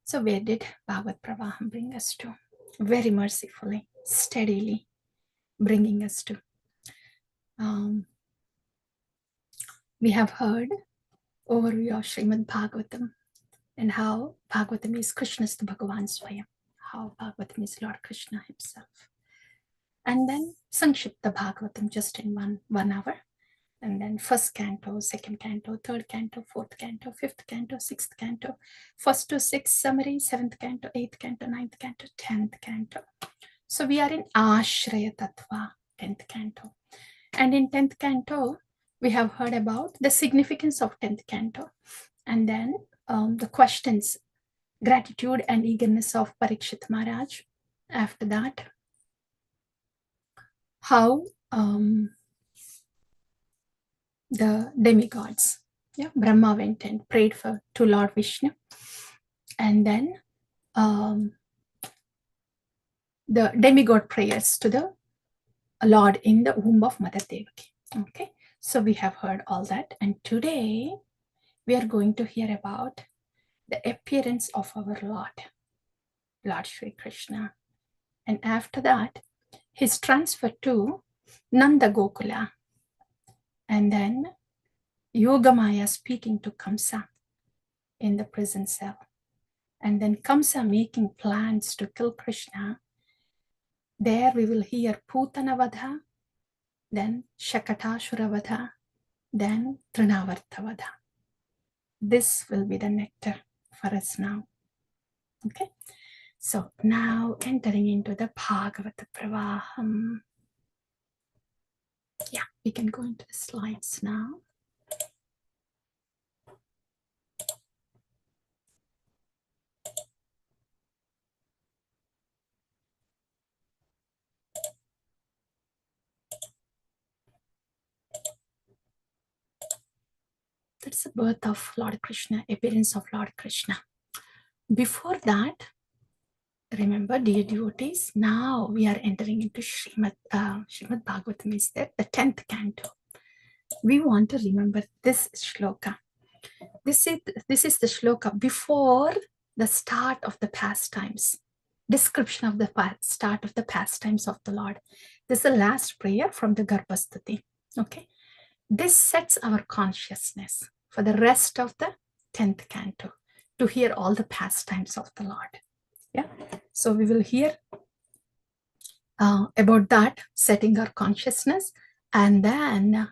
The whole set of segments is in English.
So where did Bhagavad Pravaha bring us to? Very mercifully, steadily bringing us to. We have heard overview of Srimad Bhagavatam and how Bhagavatam is Krishna's to Bhagavan Swayam, how Bhagavatam is Lord Krishna himself. And then Sankshipta Bhagavatam just in one hour. And then first canto, second canto, third canto, fourth canto, fifth canto, sixth canto, first to sixth summary, seventh canto, eighth canto, ninth canto, 10th canto. So we are in Ashraya Tattva, 10th canto. And in 10th canto, we have heard about the significance of 10th canto. And then the questions, gratitude and eagerness of Parikshit Maharaj. After that, how the demigods, Brahma went and prayed to Lord Vishnu. And then the demigod prayers to the Lord in the womb of Mother Devaki. Okay, so we have heard all that. And today we are going to hear about the appearance of our Lord Shri Krishna. And after that, his transfer to Nanda Gokula. And then Yogamaya speaking to Kamsa in the prison cell. And then Kamsa making plans to kill Krishna. There we will hear Putanavadha, then Shakatashuravadha, then Trinavartavadha. This will be the nectar for us now. Okay, so now entering into the Bhagavata Pravaham. Yeah, we can go into the slides now. That's the birth of Lord Krishna, appearance of Lord Krishna. Before that, remember, dear devotees, now we are entering into Srimad Bhagavatam, is that the 10th canto. We want to remember this shloka. This is the shloka before the start of the pastimes, description of the start of the pastimes of the Lord. This is the last prayer from the Garbhastuti. Okay, this sets our consciousness for the rest of the 10th canto to hear all the pastimes of the Lord. Yeah, so we will hear about that, setting our consciousness, and then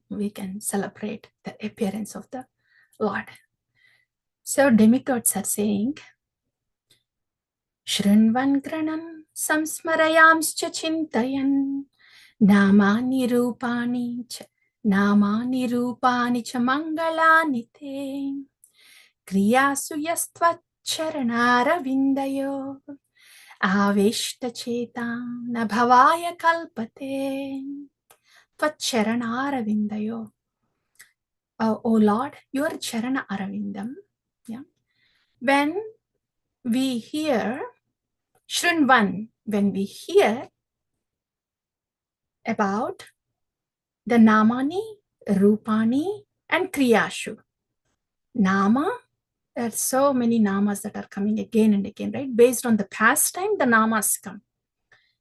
we can celebrate the appearance of the Lord. So demigods are saying, Shrinvan Granam Samsmarayamscha Chintayan Namani Rupani Cha Mangalani Te Kriyasu Yastva Charanara Vindayo Aveshta Cheta Nabhavaya Kalpate Tvacharanara Vindayo. Oh Lord, your Charana Aravindam. Yeah. When we hear Shrinvan, when we hear about the Namani, Rupani, and Kriyashu. Nama, there are so many namas that are coming again and again, right? Based on the pastime, the namas come.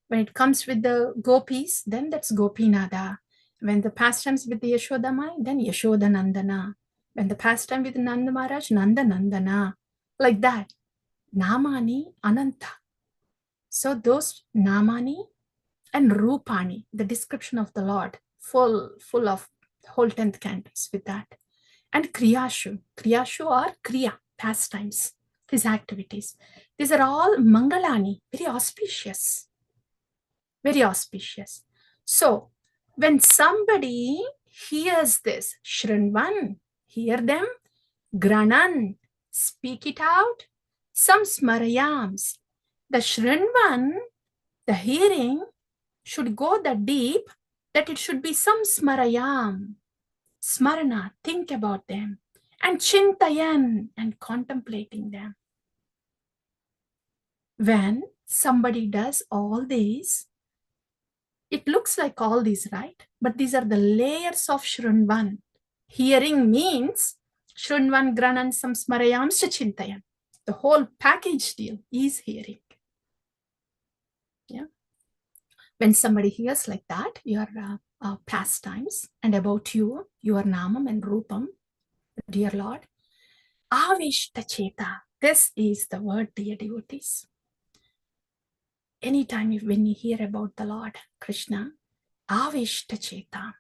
When it comes with the gopis, then that's Gopinada. When the pastimes with the Yashodamai, then Yashodanandana. When the pastime with Nanda Maharaj, Nanda Nandana. Like that. Namani Ananta. So those Namani and Rupani, the description of the Lord, full of whole 10th cantos with that. And Kriyashu. Kriyashu are Kriya, pastimes, his activities. These are all Mangalani, very auspicious. Very auspicious. So when somebody hears this, Shrinvan, hear them, Granan, speak it out, some Smarayams. The Shrinvan, the hearing, should go that deep that it should be some Smarayam. Smarana, think about them. And Chintayan, and contemplating them. When somebody does all these, it looks like all these, right? But these are the layers of Shrinvan. Hearing means Shrinvan Granan Samsmarayam Chintayan. The whole package deal is hearing. Yeah. When somebody hears like that, your pastimes and about you, your namam and rupam, dear Lord, avishta cheta. This is the word, dear devotees. Anytime when you hear about the Lord Krishna, avishta cheta.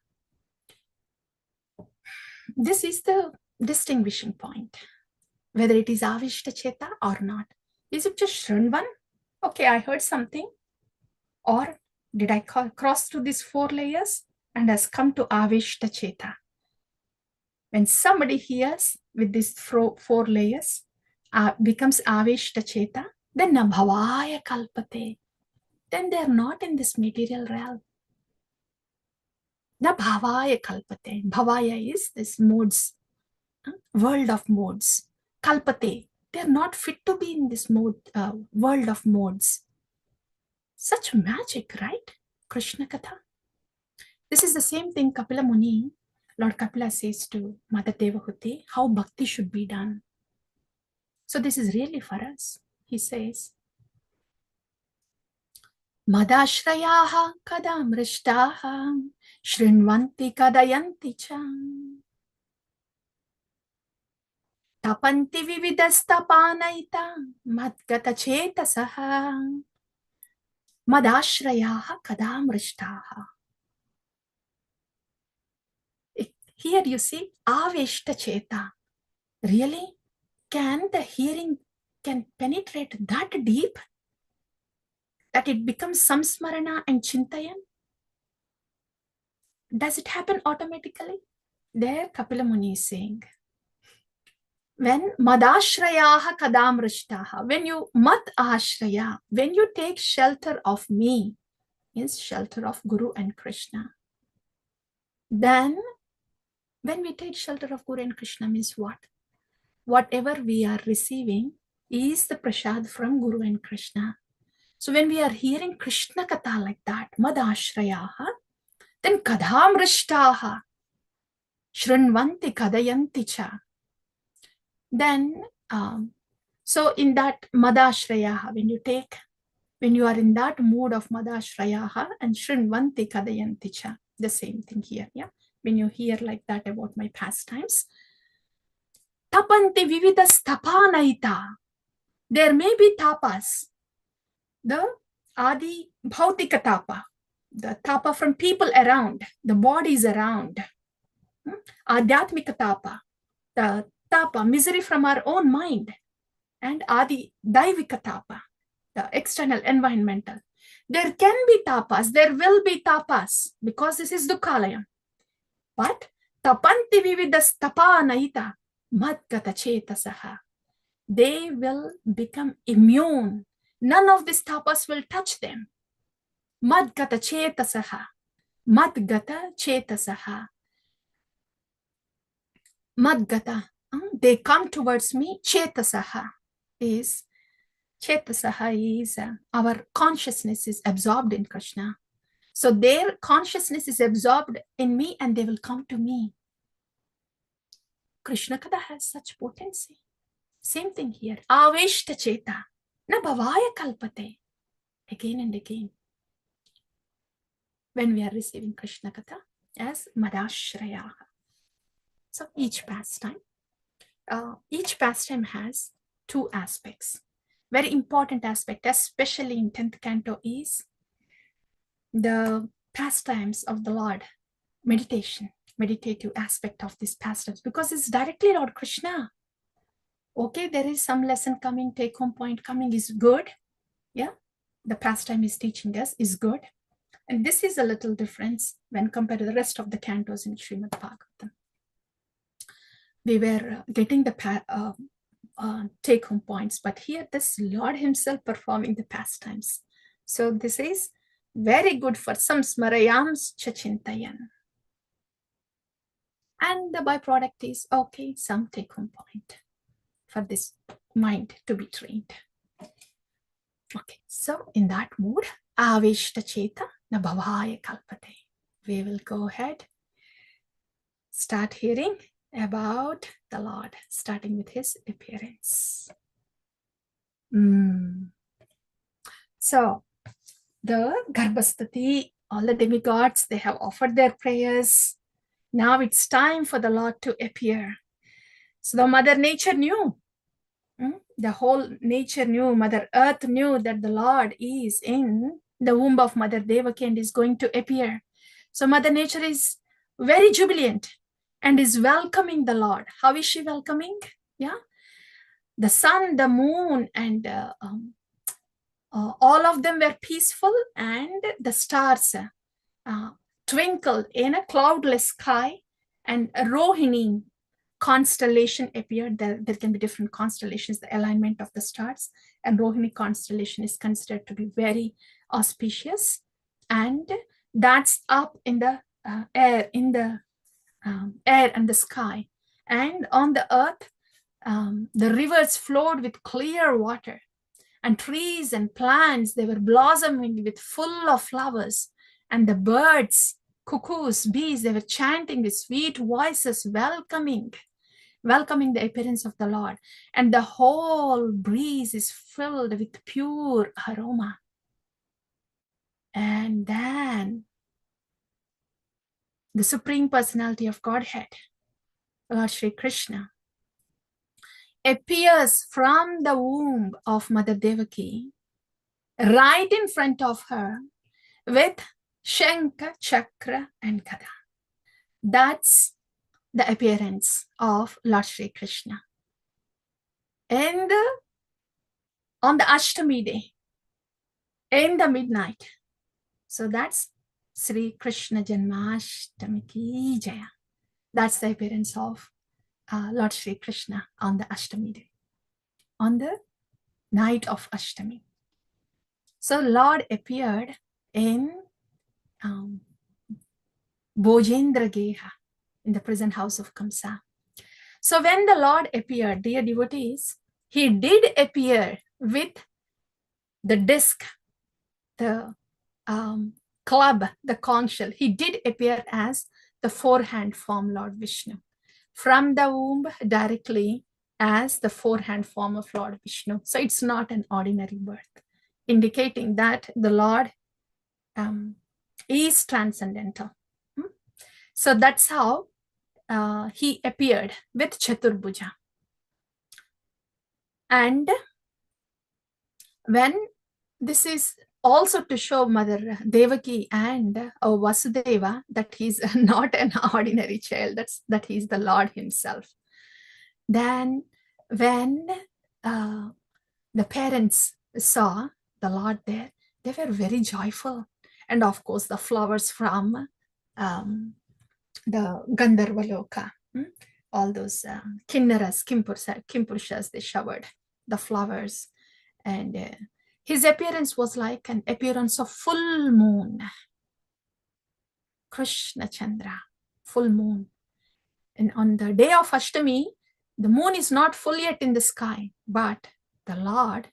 This is the distinguishing point, whether it is avishta cheta or not. Is it just shranvan? Okay, I heard something. Or did I cross through these 4 layers and has come to avishta cheta? When somebody hears with these 4 layers, becomes avishta cheta, then na bhavaya kalpate. Then they are not in this material realm. Na bhavaya kalpate. Bhavaya is this modes, world of modes. Kalpate. They are not fit to be in this mode, world of modes. Such magic, right? Krishna Katha. This is the same thing Kapila Muni, Lord Kapila says to Mother Devahuti, how bhakti should be done. So this is really for us. He says, Madashrayaha kadamrishtaha shrinvanti kadayanti cha tapanti vividastapanaita madgata chetasaha madashrayaha kadamrishtaha. Here you see, aveshta cheta. Really? Can the hearing can penetrate that deep that it becomes samsmarana and chintayan? Does it happen automatically? There Kapila Muni is saying, when madashrayaha kadamrishtaha, when you mat ashraya, when you take shelter of me, means shelter of Guru and Krishna, then when we take shelter of Guru and Krishna means what? Whatever we are receiving is the prasad from Guru and Krishna. So when we are hearing Krishna Katha like that, madashrayaha, then kadhamrishtaha, shrinvanti kadayanti cha. Then, so in that madashrayaha, when you are in that mood of madashrayaha and shrinvanti kadayanti cha, the same thing here, yeah? When you hear like that about my pastimes, tapanti vividas tapanaita. There may be tapas, the adi bhautika tapa, the tapa from people around, the bodies around, adhyatmika tapa, the tapa, misery from our own mind, and adi daivika tapa, the external environmental. There can be tapas, there will be tapas, because this is Dukkalayam. But tapanti vividas tapanaita madgata chetasaha. They will become immune. None of these tapas will touch them. Madgata chetasaha. Madgata chetasaha. Madgata. They come towards me. Chetasaha is our consciousness is absorbed in Krishna. So their consciousness is absorbed in me and they will come to me. Krishna Katha has such potency. Same thing here. Aveshta cheta. Na bhavaya kalpate. Again and again. When we are receiving Krishna Katha as madashrayaha. So each pastime has 2 aspects. Very important aspect, especially in 10th canto, is the pastimes of the Lord, meditative aspect of this pastimes, because it's directly Lord Krishna. Okay, there is some lesson coming, take home point coming is good. Yeah, the pastime is teaching us is good. And this is a little difference when compared to the rest of the cantos in Srimad Bhagavatam. We were getting the take home points, but here this Lord himself performing the pastimes. So this is very good for samsmarayams chachintayan. And the byproduct is, okay, some take home point for this mind to be trained. Okay, so in that mood, aveshta cheta na bhavaya kalpate. We will go ahead, start hearing about the Lord, starting with his appearance. So the Garbhastati, all the demigods, they have offered their prayers. Now it's time for the Lord to appear. So the Mother Nature knew. The whole nature knew, Mother Earth knew that the Lord is in the womb of Mother Devaki and is going to appear. So Mother Nature is very jubilant and is welcoming the Lord. How is she welcoming? Yeah, the sun, the moon, and all of them were peaceful, and the stars twinkled in a cloudless sky, and a Rohini constellation appeared. There can be different constellations, the alignment of the stars, and Rohini constellation is considered to be very auspicious, and that's up in the air and the sky. And on the earth, the rivers flowed with clear water, and trees and plants, they were blossoming with full of flowers, and the birds, cuckoos, bees, they were chanting with sweet voices, welcoming the appearance of the Lord. And the whole breeze is filled with pure aroma. And then the Supreme Personality of Godhead, Lord Shri Krishna, appears from the womb of Mother Devaki, right in front of her, with Shankha, Chakra, and Gada. That's the appearance of Lord Shri Krishna. And on the Ashtami day, in the midnight. So that's Sri Krishna Janmashtami ki Jaya. That's the appearance of Lord Shri Krishna on the Ashtami day, on the night of Ashtami. So Lord appeared in Bojendra Geha, in the present house of Kamsa. So when the Lord appeared, dear devotees, he did appear with the disc, the club, the conch shell. He did appear as the four-hand form Lord Vishnu. From the womb directly as the four-hand form of Lord Vishnu. So it's not an ordinary birth, indicating that the Lord is transcendental. So that's how he appeared with Chaturbhuja. And when this is also to show Mother Devaki and Vasudeva that he's not an ordinary child, that he's the Lord himself. Then when the parents saw the Lord there, they were very joyful. And of course, the flowers from the Gandharvaloka, all those Kinnaras, Kimpurushas, they showered the flowers. And his appearance was like an appearance of full moon. Krishna Chandra, full moon. And on the day of Ashtami, the moon is not full yet in the sky, but the Lord,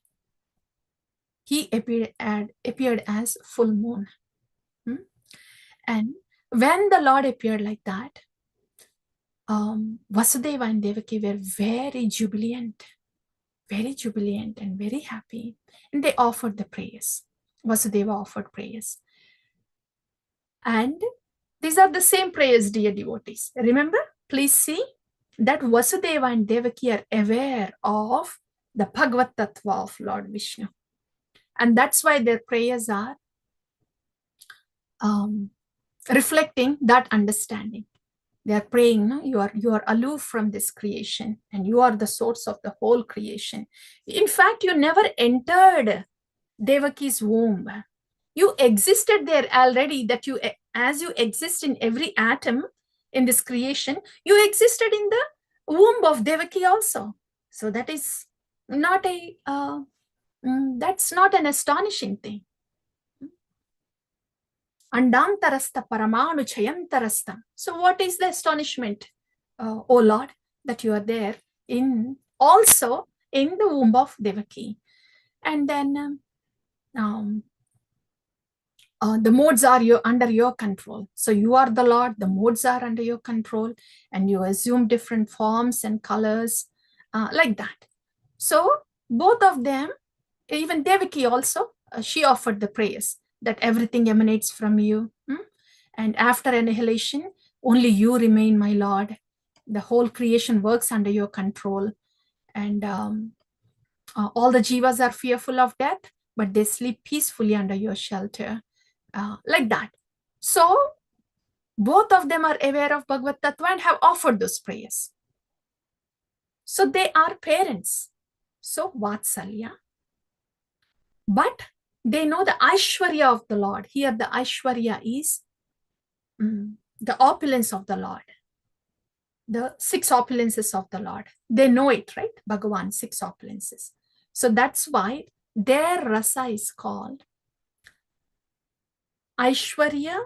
he appeared as full moon. And when the Lord appeared like that, Vasudeva and Devaki were very jubilant and very happy. And they offered the prayers. Vasudeva offered prayers. And these are the same prayers, dear devotees. Remember, please see that Vasudeva and Devaki are aware of the Bhagavad Tattva of Lord Vishnu. And that's why their prayers are reflecting that understanding. They are praying, no? You are aloof from this creation, and you are the source of the whole creation. In fact, you never entered Devaki's womb. You existed there already, that you, as you exist in every atom in this creation, you existed in the womb of Devaki also. So that is not that's not an astonishing thing. Andantarasta paramanu chayantarastam. So what is the astonishment, O Lord, that you are there also in the womb of Devaki? And then the modes are under your control. So you are the Lord, the modes are under your control, and you assume different forms and colors like that. So both of them even Devaki also, she offered the prayers that everything emanates from you. And after annihilation, only you remain, my Lord. The whole creation works under your control. And all the jivas are fearful of death, but they sleep peacefully under your shelter. Like that. So both of them are aware of Bhagavad Tattva and have offered those prayers. So they are parents. So Vatsalya. But they know the Aishwarya of the Lord. Here the Aishwarya is the opulence of the Lord. The 6 opulences of the Lord. They know it, right? Bhagavan, 6 opulences. So that's why their rasa is called Aishwarya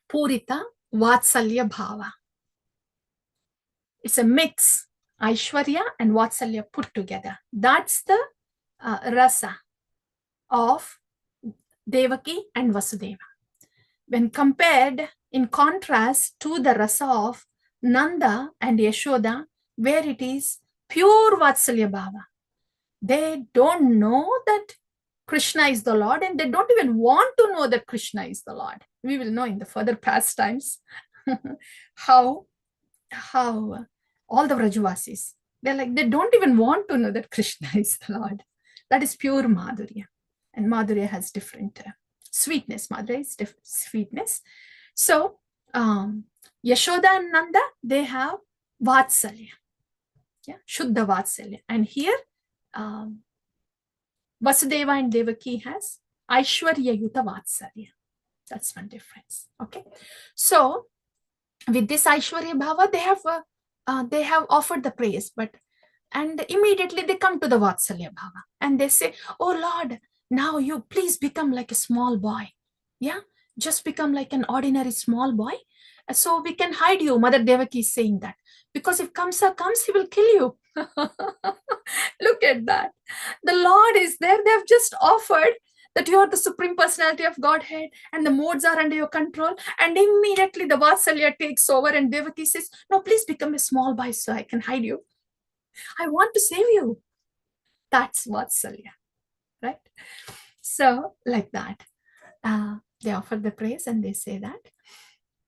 Purita Vatsalya Bhava. It's a mix, Aishwarya and Vatsalya put together. That's the rasa of Devaki and Vasudeva. When compared, in contrast to the rasa of Nanda and Yashoda, where it is pure Vatsalya Bhava. They don't know that Krishna is the Lord, and they don't even want to know that Krishna is the Lord. We will know in the further pastimes how all the Vrajavasis, they don't even want to know that Krishna is the Lord. That is pure Madhurya. And Madhurya has different sweetness. Madhurya is different sweetness. So Yashoda and Nanda, they have Vatsalya. Yeah, Shuddha Vatsalya. And here Vasudeva and Devaki has Aishwarya Yuta Vatsalya. That's one difference. Okay. So with this Aishwarya Bhava, they have offered the praise, and immediately they come to the Vatsalya Bhava and they say, oh Lord, now you please become like a small boy. Yeah, just become like an ordinary small boy. So we can hide you. Mother Devaki is saying that. Because if Kamsa comes, he will kill you. Look at that. The Lord is there. They have just offered that you are the Supreme Personality of Godhead and the modes are under your control. And immediately the Vatsalya takes over and Devaki says, no, please become a small boy so I can hide you. I want to save you. That's Vatsalya, right? So like that, they offer the praise and they say that.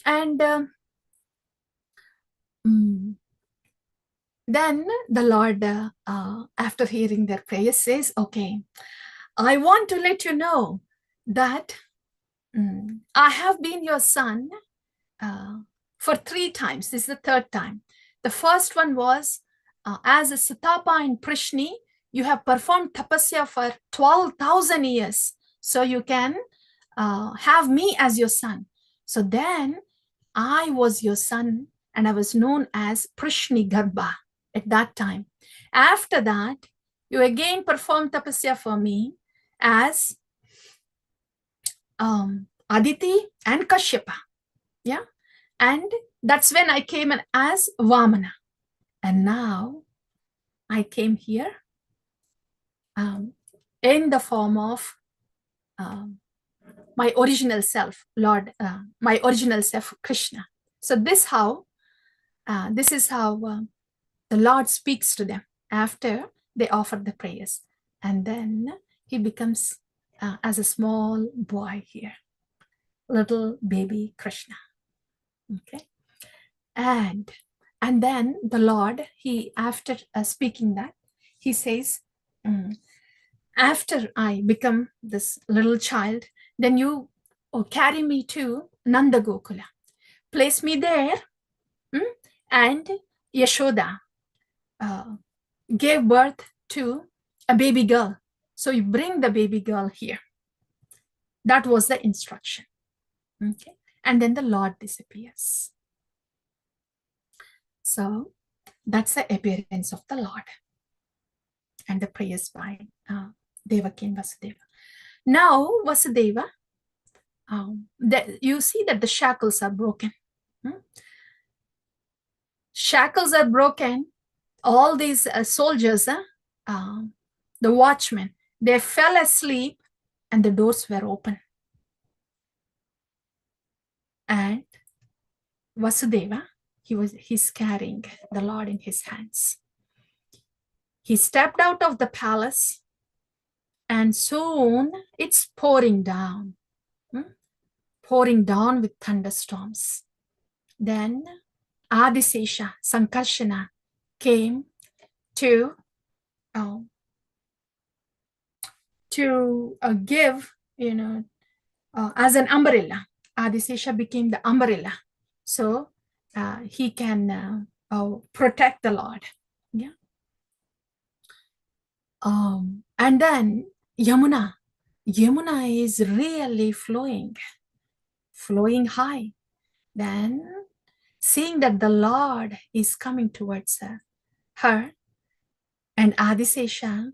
And then the Lord, after hearing their praise, says, okay, I want to let you know that I have been your son for 3 times. This is the 3rd time. The first one was as a Satapa in Prishni, you have performed tapasya for 12,000 years. So you can have me as your son. So then I was your son and I was known as Prishni Garbha at that time. After that, you again performed tapasya for me as Aditi and Kashyapa. Yeah. And that's when I came as Vamana. And now I came here in the form of my original self, Lord, my original self, Krishna. So this is how the Lord speaks to them after they offer the prayers. And then he becomes as a small boy here, little baby Krishna. Okay. And then the Lord, after speaking that, he says, after I become this little child, then you carry me to Nanda Gokula. Place me there, and Yashoda gave birth to a baby girl. So you bring the baby girl here. That was the instruction. Okay. And then the Lord disappears. So that's the appearance of the Lord and the prayers by Devaki and Vasudeva. Now Vasudeva, you see that the shackles are broken. Shackles are broken. All these soldiers, the watchmen, they fell asleep and the doors were open. And Vasudeva, he's carrying the Lord in his hands. He stepped out of the palace And soon it's pouring down, pouring down with thunderstorms. Then Adisesha, Sankarshana, came to give, as an umbrella. Adisesha became the umbrella. So he can protect the Lord. Yeah. And then Yamuna is really flowing high. Then seeing that the Lord is coming towards her, and Adisesha,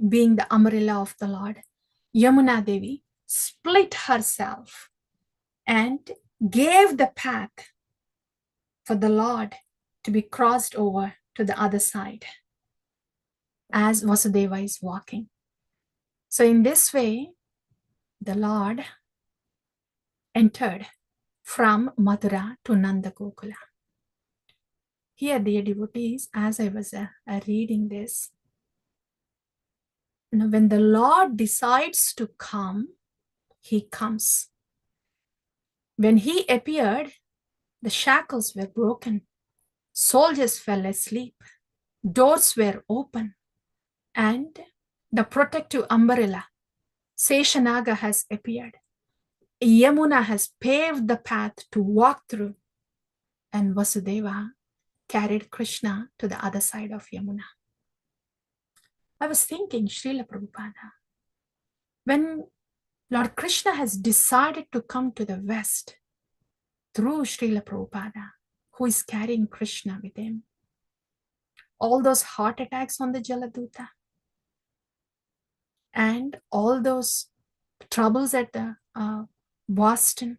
being the umbrella of the Lord, Yamuna Devi split herself and gave the path for the Lord to be crossed over to the other side as Vasudeva is walking. So in this way, the Lord entered from Mathura to Nanda Gokula. Here, dear devotees, as I was reading this, when the Lord decides to come, he comes. When he appeared, the shackles were broken, soldiers fell asleep, doors were open, and the protective umbrella, Seshanaga, has appeared. Yamuna has paved the path to walk through, and Vasudeva carried Krishna to the other side of Yamuna. I was thinking, Srila Prabhupada, when Lord Krishna has decided to come to the West through Srila Prabhupada, who is carrying Krishna with him, all those heart attacks on the Jaladuta, and all those troubles at the Boston,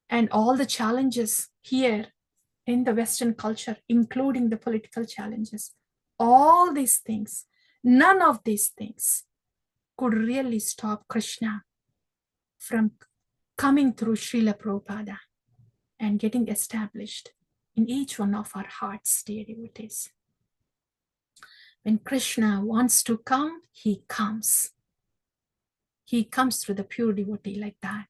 and all the challenges here in the Western culture, including the political challenges, all these things, none of these things could really stop Krishna from coming through Srila Prabhupada and getting established in each one of our hearts, dear devotees. When Krishna wants to come, he comes. He comes through the pure devotee like that.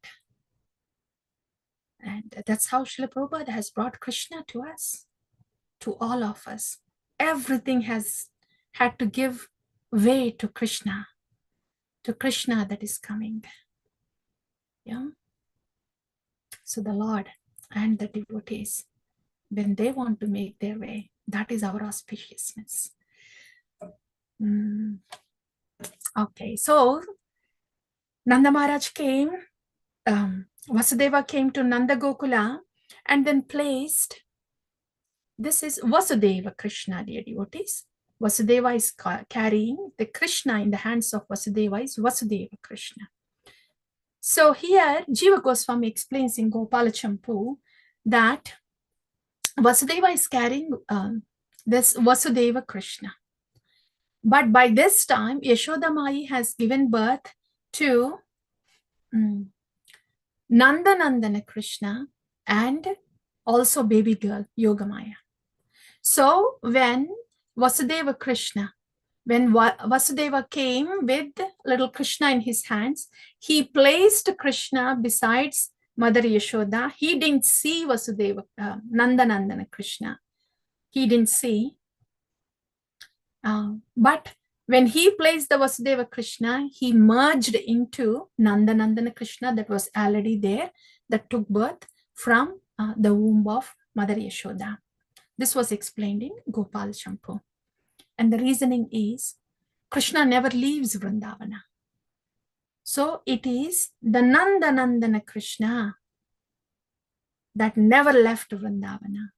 And that's how Srila Prabhupada has brought Krishna to us, to all of us. Everything has had to give way to Krishna that is coming. Yeah. So the Lord and the devotees, when they want to make their way, that is our auspiciousness. Okay, so Nanda Maharaj came, Vasudeva came to Nanda Gokula and then placed, this is Vasudeva Krishna, dear devotees. Vasudeva is carrying the Krishna in the hands of Vasudeva is Vasudeva Krishna. So here Jiva Goswami explains in Gopala Champu that Vasudeva is carrying this Vasudeva Krishna. But by this time, Yashoda Mai has given birth to Nanda Nandana Krishna and also baby girl Yogamaya. So when Vasudeva Krishna, when Vasudeva came with little Krishna in his hands, he placed Krishna besides Mother Yashoda. He didn't see Vasudeva, Nanda Nandana Krishna. He didn't see. But when he placed the Vasudeva Krishna, he merged into Nanda Nandana Krishna that was already there, that took birth from the womb of Mother Yashoda. This was explained in Gopal Champu. And the reasoning is, Krishna never leaves Vrindavana. So it is the Nanda Nandana Krishna that never left Vrindavana.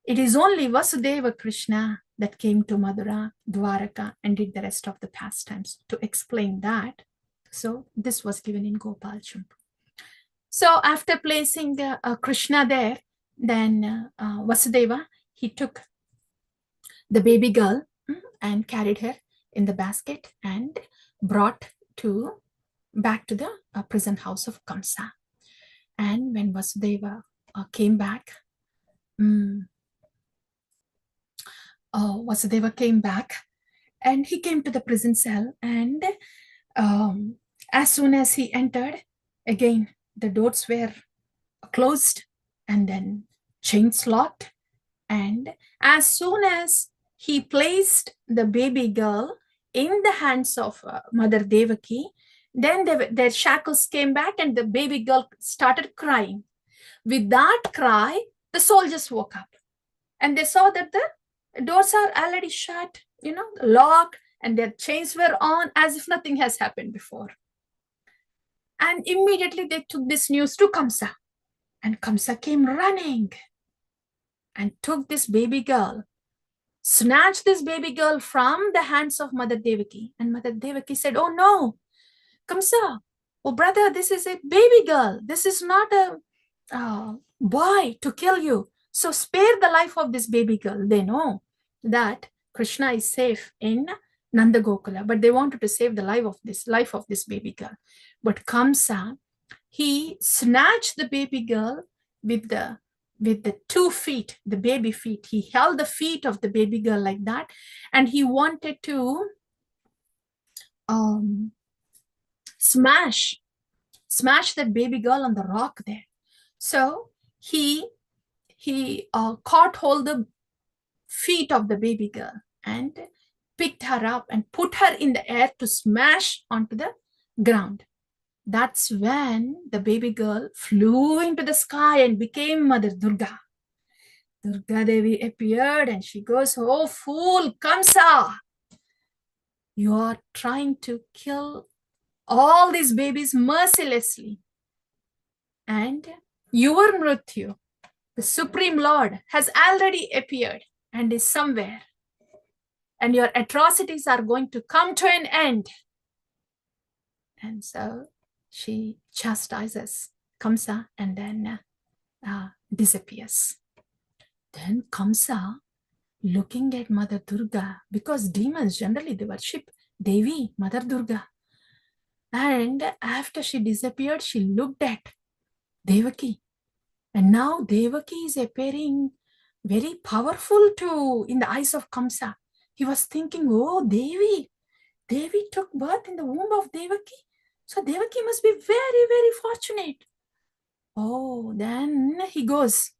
It is only Vasudeva Krishna that came to Madhura, Dwaraka, and did the rest of the pastimes. To explain that, so this was given in Gopal Champu. So after placing Krishna there, then Vasudeva, he took the baby girl and carried her in the basket and brought back to the prison house of Kamsa. And when Vasudeva came back, Vasudeva came back And he came to the prison cell, and as soon as he entered, again, the doors were closed and then chains locked. And as soon as he placed the baby girl in the hands of Mother Devaki, then their shackles came back and the baby girl started crying. With that cry, the soldiers woke up and they saw that the doors are already shut, locked, and their chains were on as if nothing has happened before. And immediately they took this news to Kamsa. And Kamsa came running and took this baby girl, snatched this baby girl from the hands of Mother Devaki. And Mother Devaki said, "Oh no, Kamsa, oh brother, this is a baby girl. This is not a boy to kill you. So spare the life of this baby girl." They know that Krishna is safe in Nanda Gokula, but they wanted to save the life of this baby girl. But Kamsa, he snatched the baby girl with the 2 feet, the baby feet. He held the feet of the baby girl like that, and he wanted to smash that baby girl on the rock there. So he caught hold of the feet of the baby girl and picked her up and put her in the air to smash onto the ground. That's when the baby girl flew into the sky and became Mother Durga. Durga Devi appeared and she goes, "Oh fool, Kamsa, you are trying to kill all these babies mercilessly. And your Mrityu, the Supreme Lord, has already appeared and is somewhere. And your atrocities are going to come to an end." And so she chastises Kamsa and then disappears. Then Kamsa, looking at Mother Durga, because demons generally they worship Devi, Mother Durga. And after she disappeared, she looked at Devaki. And now Devaki is appearing very powerful too in the eyes of Kamsa. He was thinking, "Oh, Devi took birth in the womb of Devaki. So Devaki must be very, very fortunate." Oh, then he goes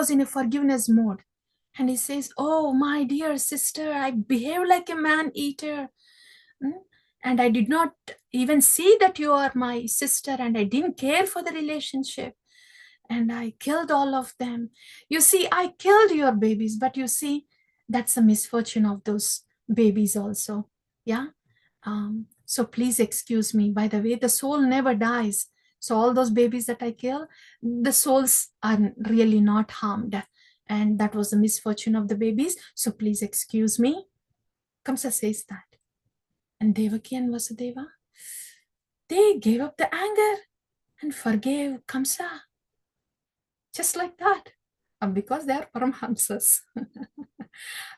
in a forgiveness mode. And he says, "Oh, my dear sister, I behaved like a man-eater. And I did not even see that you are my sister, and I didn't care for the relationship. And I killed all of them. You see, I killed your babies, but you see, that's the misfortune of those babies also. Yeah. So please excuse me. By the way, the soul never dies. So all those babies that I kill, the souls are really not harmed. And that was the misfortune of the babies. So please excuse me." Kamsa says that. And Devaki and Vasudeva, they gave up the anger and forgave Kamsa. Just like that. Because they are Paramhamsas.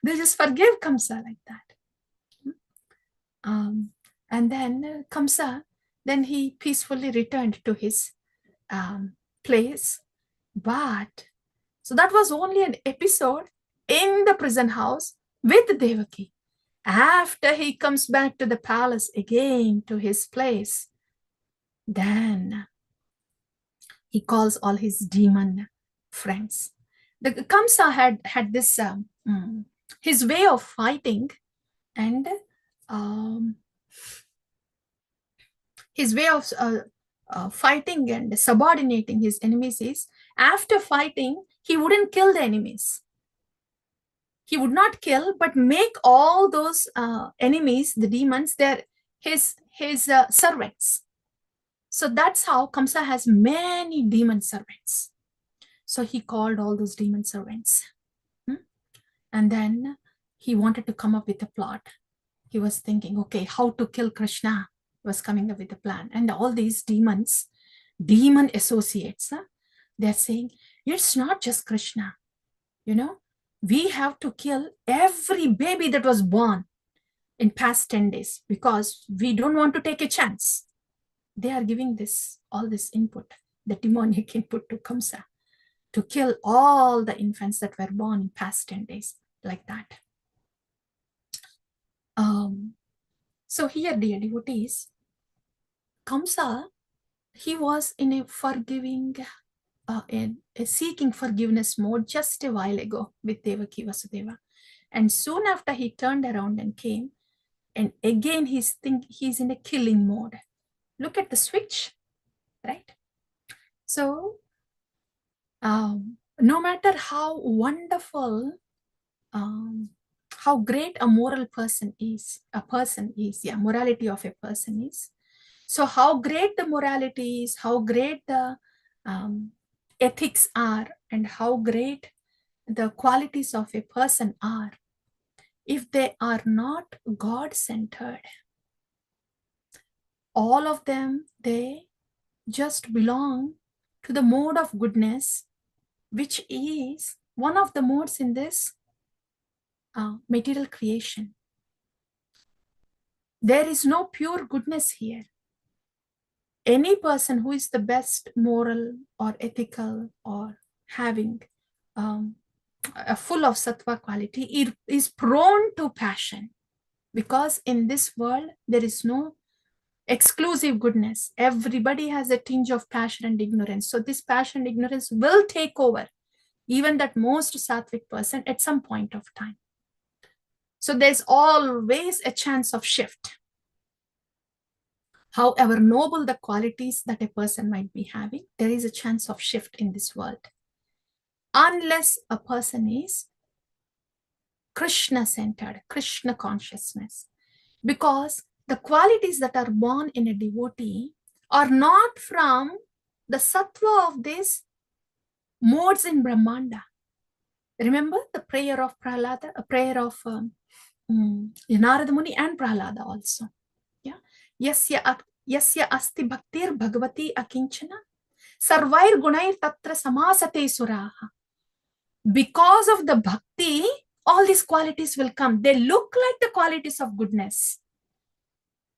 They just forgave Kamsa like that. And then Kamsa, then he peacefully returned to his place. But, so that was only an episode in the prison house with Devaki. After he comes back to the palace again to his place, then he calls all his demon friends. The Kamsa had this his way of fighting, and his way of fighting and subordinating his enemies is, after fighting, he wouldn't kill the enemies. He would not kill, but make all those enemies, the demons, they're his servants. So that's how Kamsa has many demon servants. So he called all those demon servants. And then he wanted to come up with a plot. He was thinking, okay, how to kill Krishna. He was coming up with a plan. And all these demon associates, they're saying, it's not just Krishna. We have to kill every baby that was born in past 10 days because we don't want to take a chance. They are giving all this input, the demonic input to Kamsa, to kill all the infants that were born in past 10 days, like that. So here, dear devotees, Kamsa, he was in a forgiving, a seeking forgiveness mode just a while ago with Devaki Vasudeva. And soon after he turned around and came, and again he's in a killing mode. Look at the switch, right? So no matter how wonderful, how great a moral person is, morality of a person is. So how great the morality is, how great the ethics are, and how great the qualities of a person are, if they are not God-centered, all of them, they just belong to the mode of goodness, which is one of the modes in this material creation. There is no pure goodness here. Any person who is the best moral or ethical or having full of sattva quality is prone to passion, because in this world there is no exclusive goodness. Everybody has a tinge of passion and ignorance. So this passion and ignorance will take over even that most sattvic person at some point of time. So there's always a chance of shift. However noble the qualities that a person might be having, there is a chance of shift in this world. Unless a person is Krishna-centered, Krishna consciousness. Because the qualities that are born in a devotee are not from the sattva of these modes in Brahmanda. Remember the prayer of Prahlada, a prayer of Narada Muni and Prahlada also. Yeah. Yasya asti bhaktir bhagavati akinchana sarvair gunair tatra samasate suraha. Because of the bhakti, all these qualities will come. They look like the qualities of goodness.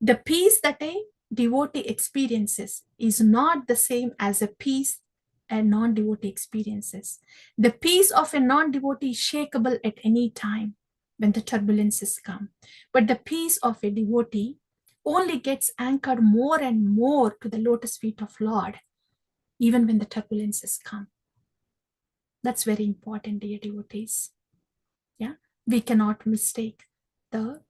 The peace that a devotee experiences is not the same as a peace a non-devotee experiences. The peace of a non-devotee is shakeable at any time when the turbulences come. But the peace of a devotee only gets anchored more and more to the lotus feet of Lord, even when the turbulences come. That's very important, dear devotees. Yeah, we cannot mistake the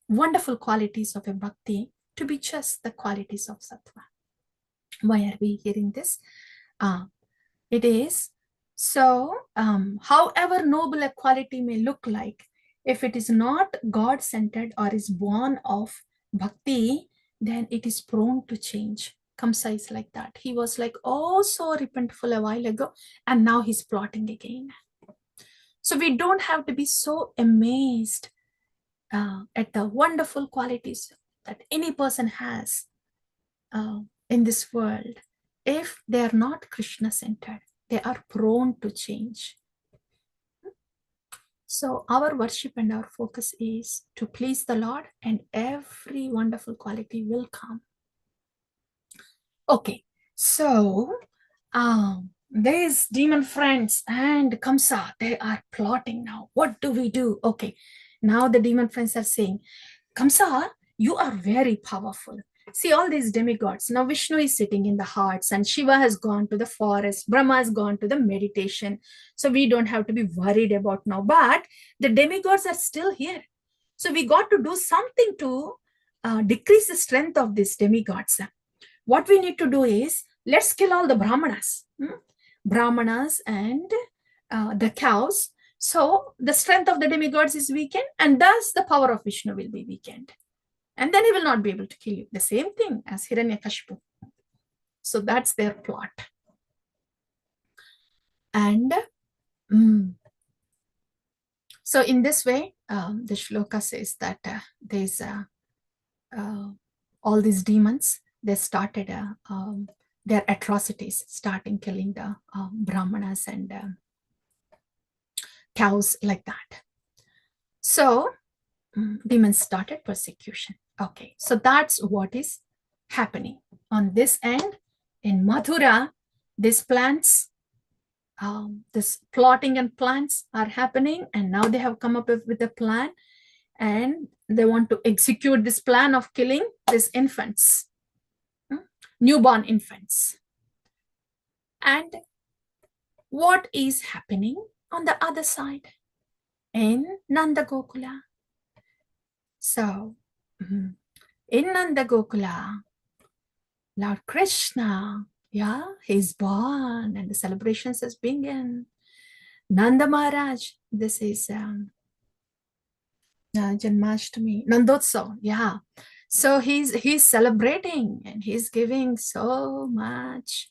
wonderful qualities of a bhakti to be just the qualities of sattva. Why are we hearing this? It is so, however noble a quality may look like, if it is not God-centered or is born of bhakti, then it is prone to change. Kamsa is like that. He was like, oh, so repentful a while ago, and now he's plotting again. So we don't have to be so amazed at the wonderful qualities that any person has in this world. If they are not Krishna-centered, they are prone to change. So our worship and our focus is to please the Lord, and every wonderful quality will come. Okay, so these demon friends and Kamsa, they are plotting now. What do we do? Okay, now the demon friends are saying, Kamsa, you are very powerful. See all these demigods. Now Vishnu is sitting in the hearts, and Shiva has gone to the forest. Brahma has gone to the meditation. So we don't have to be worried about now. But the demigods are still here. So we got to do something to decrease the strength of these demigods. What we need to do is, let's kill all the Brahmanas. Brahmanas and the cows. So the strength of the demigods is weakened, and thus the power of Vishnu will be weakened. And then he will not be able to kill you. The same thing as Hiranyakashipu. So that's their plot. And so in this way, the shloka says that there's all these demons, they started their atrocities, starting killing the Brahmanas and cows like that. So demons started persecution. Okay, so that's what is happening. On this end, in Mathura, these plans, this plotting and plans are happening, and now they have come up with a plan. and they want to execute this plan of killing these infants, newborn infants. And what is happening on the other side in Nanda Gokula? So, in Nanda Gokula, Lord Krishna, he's born and the celebrations has begun. Nanda Maharaj, this is Janmashtami, Nandotsav, So he's celebrating and he's giving so much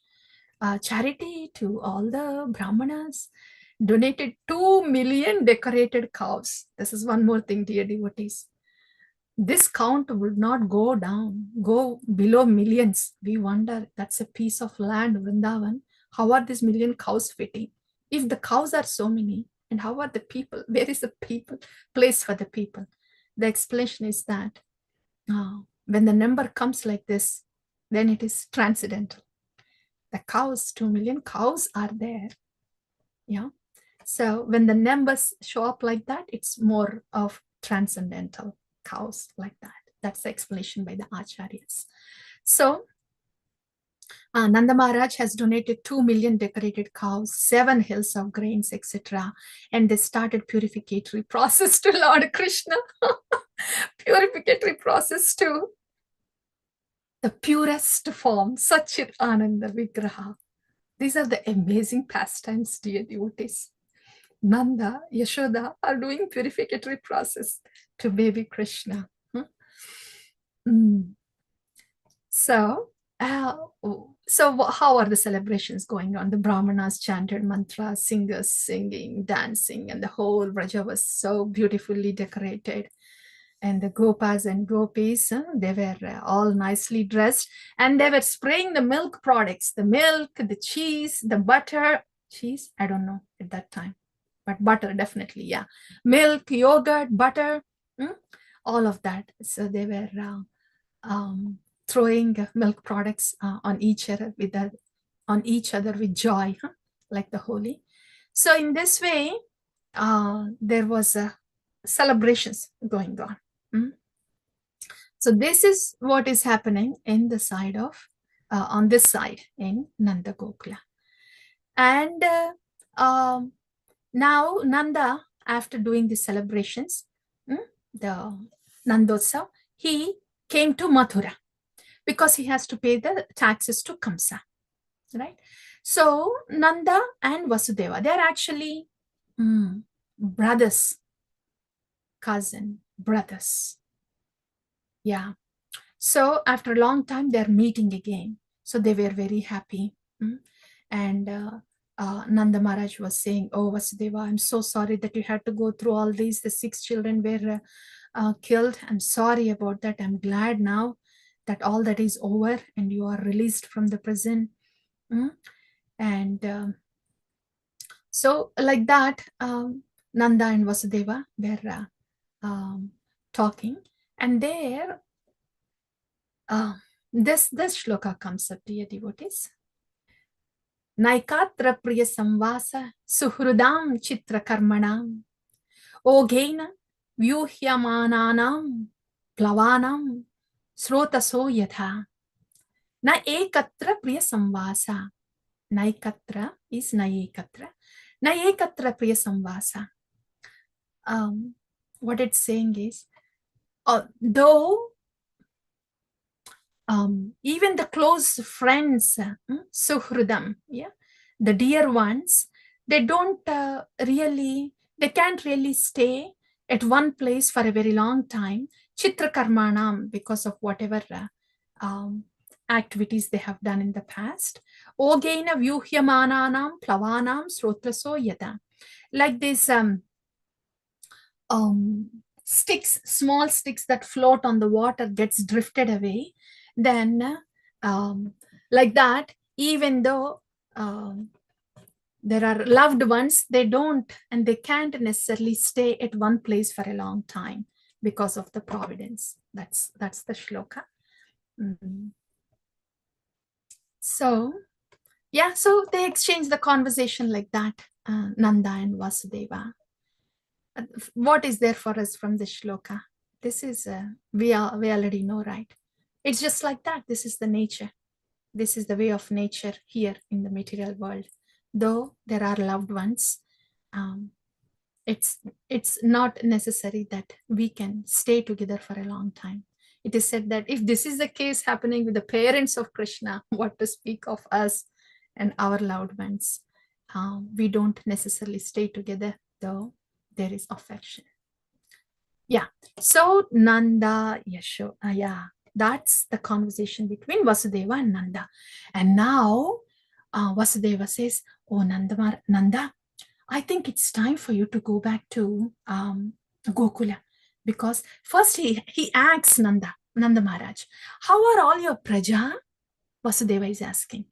charity to all the Brahmanas, donated 2 million decorated cows. This is one more thing, dear devotees. This count would not go down, go below millions. We wonder, that's a piece of land, Vrindavan. How are these million cows fitting? If the cows are so many, and how are the people? Where is the people place for the people? The explanation is that when the number comes like this, then it is transcendental. The cows, 2 million cows are there. So when the numbers show up like that, it's more of transcendental cows like that. That's the explanation by the acharyas. So Nanda Maharaj has donated 2 million decorated cows, 7 hills of grains, etc. And they started purificatory process to Lord Krishna. Purificatory process to the purest form, Sachit Ananda Vigraha. These are the amazing pastimes, dear devotees. Nanda, Yashoda are doing purificatory process to baby Krishna. So how are the celebrations going on? The Brahmanas chanted mantras, singers singing, dancing, and the whole Vraja was so beautifully decorated. And the Gopas and Gopis, they were all nicely dressed, and they were spraying the milk products, the milk, the cheese, the butter. Cheese, I don't know at that time, but butter definitely, milk, yogurt, butter, all of that. So they were throwing milk products on each other with joy, like the holy. So in this way, there was celebrations going on. So this is what is happening in the side of on this side in Nanda Gokula. And now Nanda, after doing the celebrations, the Nandotsav, he came to Mathura because he has to pay the taxes to Kamsa, right? So Nanda and Vasudeva, they're actually brothers, cousin, brothers. So after a long time, they're meeting again. So they were very happy. And Nanda Maharaj was saying, oh, Vasudeva, I'm so sorry that you had to go through all these. The 6 children were killed. I'm sorry about that. I'm glad now that all that is over and you are released from the prison. And so like that, Nanda and Vasudeva were talking. And there, this shloka comes up, dear devotees. Naikatra priya samvasa suhrudam chitra karmanam ogena vyuhyamananam plavanam srotaso yatha na ekatra priya samvasa. Naikatra is naekatra. Naekatra priya samvasa. What it's saying is, though even the close friends, suhrudam, the dear ones, they can't really stay at one place for a very long time. Chitra karmanam, because of whatever activities they have done in the past. Ogena vyuhyamananam plavanam srotraso yata. Like this sticks, small sticks that float on the water gets drifted away. Then like that, even though there are loved ones, they don't and they can't necessarily stay at one place for a long time because of the providence. That's the shloka. So so they exchange the conversation like that, Nanda and Vasudeva. What is there for us from this shloka? This is, we already know, right? It's just like that. This is the nature. This is the way of nature here in the material world. Though there are loved ones, um, it's not necessary that we can stay together for a long time. It is said that if this is the case happening with the parents of Krishna, what to speak of us and our loved ones? We don't necessarily stay together, though there is affection. Yeah. So Nanda, yeah, that's the conversation between Vasudeva and Nanda. And now Vasudeva says, "Oh Nanda, I think it's time for you to go back to Gokula." Because first he asks Nanda Maharaj, "How are all your praja?" Vasudeva is asking.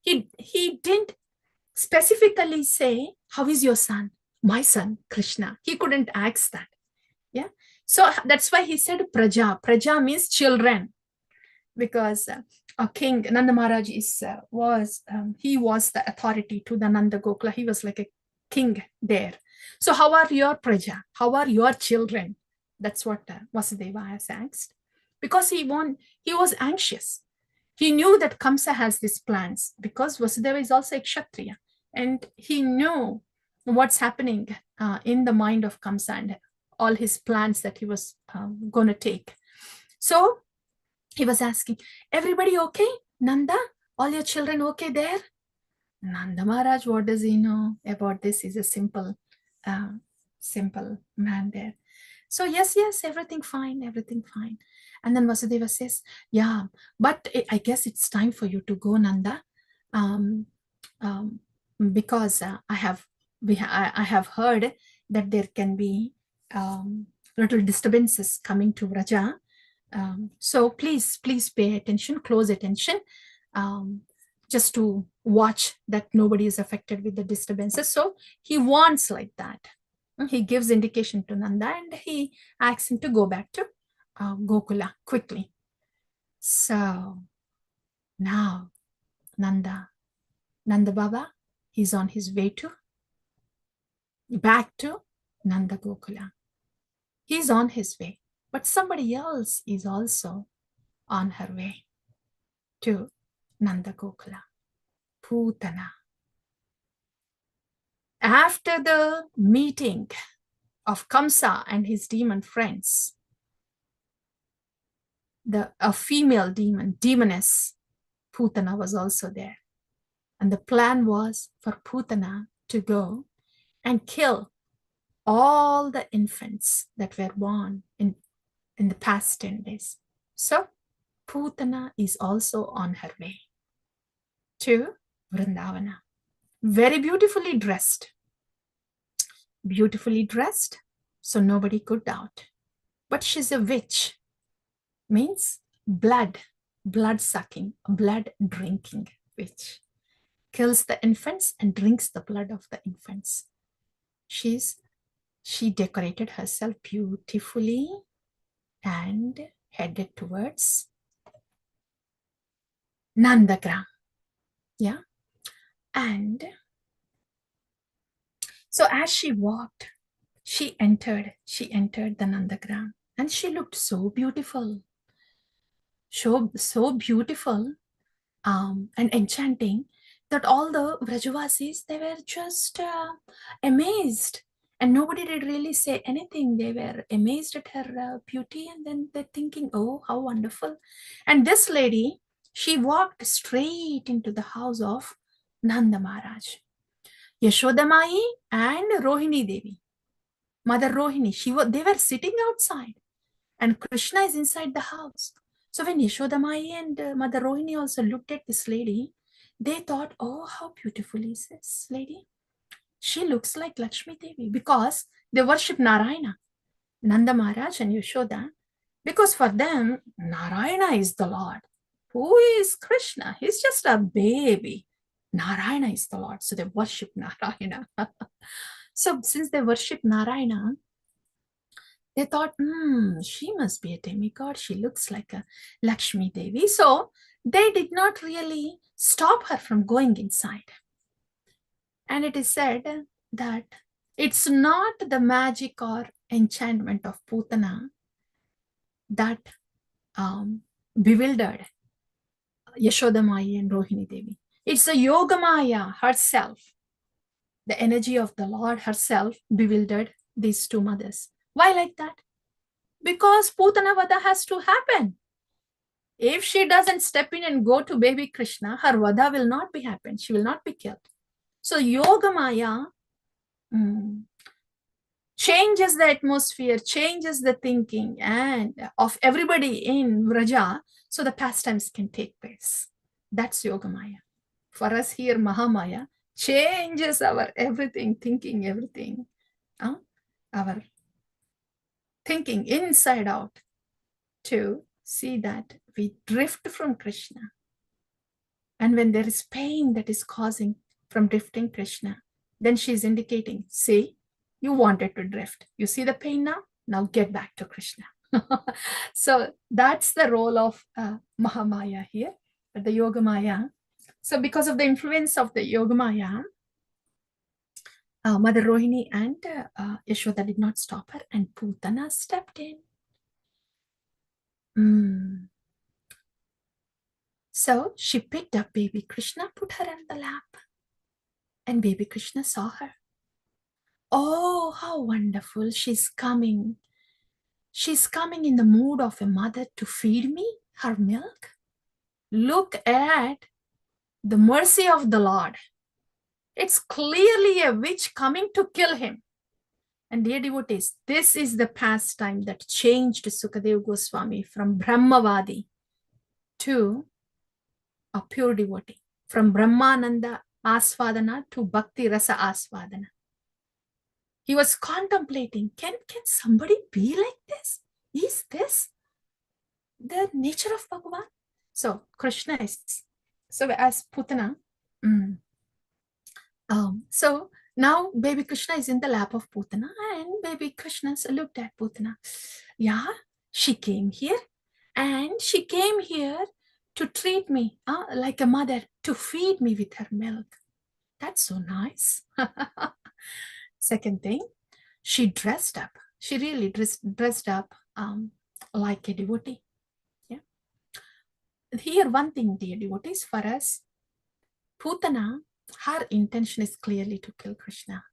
He didn't specifically say, "How is your son?" My son, Krishna. He couldn't ask that. Yeah. So that's why he said praja. Praja means children. Because a king, Nanda Maharaj was the authority to the Nanda Gokula. He was like a king there. So how are your praja? How are your children? That's what Vasudeva has asked. Because he was anxious. He knew that Kamsa has these plans because Vasudeva is also a Kshatriya. And he knew what's happening in the mind of Kamsa and all his plans that he was going to take. So he was asking, "Everybody okay? Nanda, all your children okay there?" Nanda Maharaj, what does he know about this? He's a simple man there. So yes, everything fine. And then Vasudeva says, "Yeah, but I guess it's time for you to go, Nanda, um, um, because I have heard that there can be little disturbances coming to Vraja. So please pay attention, close attention, just to watch that nobody is affected with the disturbances." So he wants like that. He gives indication to Nanda and he asks him to go back to Gokula quickly. So now Nanda Baba, he's on his way back to Nanda Gokula. He's on his way, but somebody else is also on her way to Nanda Gokula, Putana. After the meeting of Kamsa and his demon friends, a female demoness, Putana, was also there. And the plan was for Putana to go and kill all the infants that were born in the past 10 days. So Putana is also on her way to Vrindavana. Very beautifully dressed, so nobody could doubt. But she's a witch, means blood sucking, blood drinking witch. Kills the infants and drinks the blood of the infants. She decorated herself beautifully and headed towards Nandagram. Yeah. And so as she walked, she entered the Nandagram, and she looked so beautiful, so beautiful and enchanting that all the Vrajavasis, they were just amazed, and nobody did really say anything. They were amazed at her beauty, and then they're thinking, "Oh, how wonderful." And this lady, she walked straight into the house of Nanda Maharaj. Yashodamai and Rohini Devi, Mother Rohini, they were sitting outside, and Krishna is inside the house. So when Yashodamai and Mother Rohini also looked at this lady, they thought, "Oh, how beautiful is this lady? She looks like Lakshmi Devi," because they worship Narayana, Nanda Maharaj and Yashoda, because for them, Narayana is the Lord. Who is Krishna? He's just a baby. Narayana is the Lord. So they worship Narayana. So since they worship Narayana, they thought, she must be a demigod. She looks like a Lakshmi Devi. So they did not really stop her from going inside. And it is said that It's not the magic or enchantment of Putana that bewildered Yashodamaya and Rohini Devi. It's the Yogamaya herself, the energy of the Lord herself bewildered these two mothers. Why like that? Because Putana Vada has to happen. If she doesn't step in and go to baby Krishna, her Vada will not be happen. She will not be killed. So Yogamaya changes the atmosphere, changes the thinking and of everybody in Vraja, so the pastimes can take place. That's Yogamaya. For us here, Mahamaya changes our everything, thinking, everything. Our thinking inside out to see that we drift from Krishna. And when there is pain that is causing from drifting Krishna, then she's indicating, see, you wanted to drift. You see the pain now? Now get back to Krishna. So that's the role of Mahamaya here, the Yogamaya. So because of the influence of the Yogamaya, Mother Rohini and Yashoda did not stop her, and Putana stepped in. So she picked up baby Krishna, put her in the lap, and baby Krishna saw her. Oh, how wonderful. She's coming. She's coming in the mood of a mother to feed me her milk. Look at the mercy of the Lord. It's clearly a witch coming to kill him. And dear devotees, this is the pastime that changed Sukadeva Goswami from Brahmavadi to a pure devotee, from Brahmananda Asvadana to Bhakti Rasa Asvadana. He was contemplating, can somebody be like this? Is this the nature of Bhagavan? So Krishna is, so as Putana, so now baby Krishna is in the lap of Putana, and baby Krishna looked at Putana. Yeah, she came here, and she came here to treat me like a mother, to feed me with her milk. That's so nice. Second thing, she dressed up. She really dressed up like a devotee. Yeah. Here, one thing, dear devotees, for us, Putana, her intention is clearly to kill Krishna.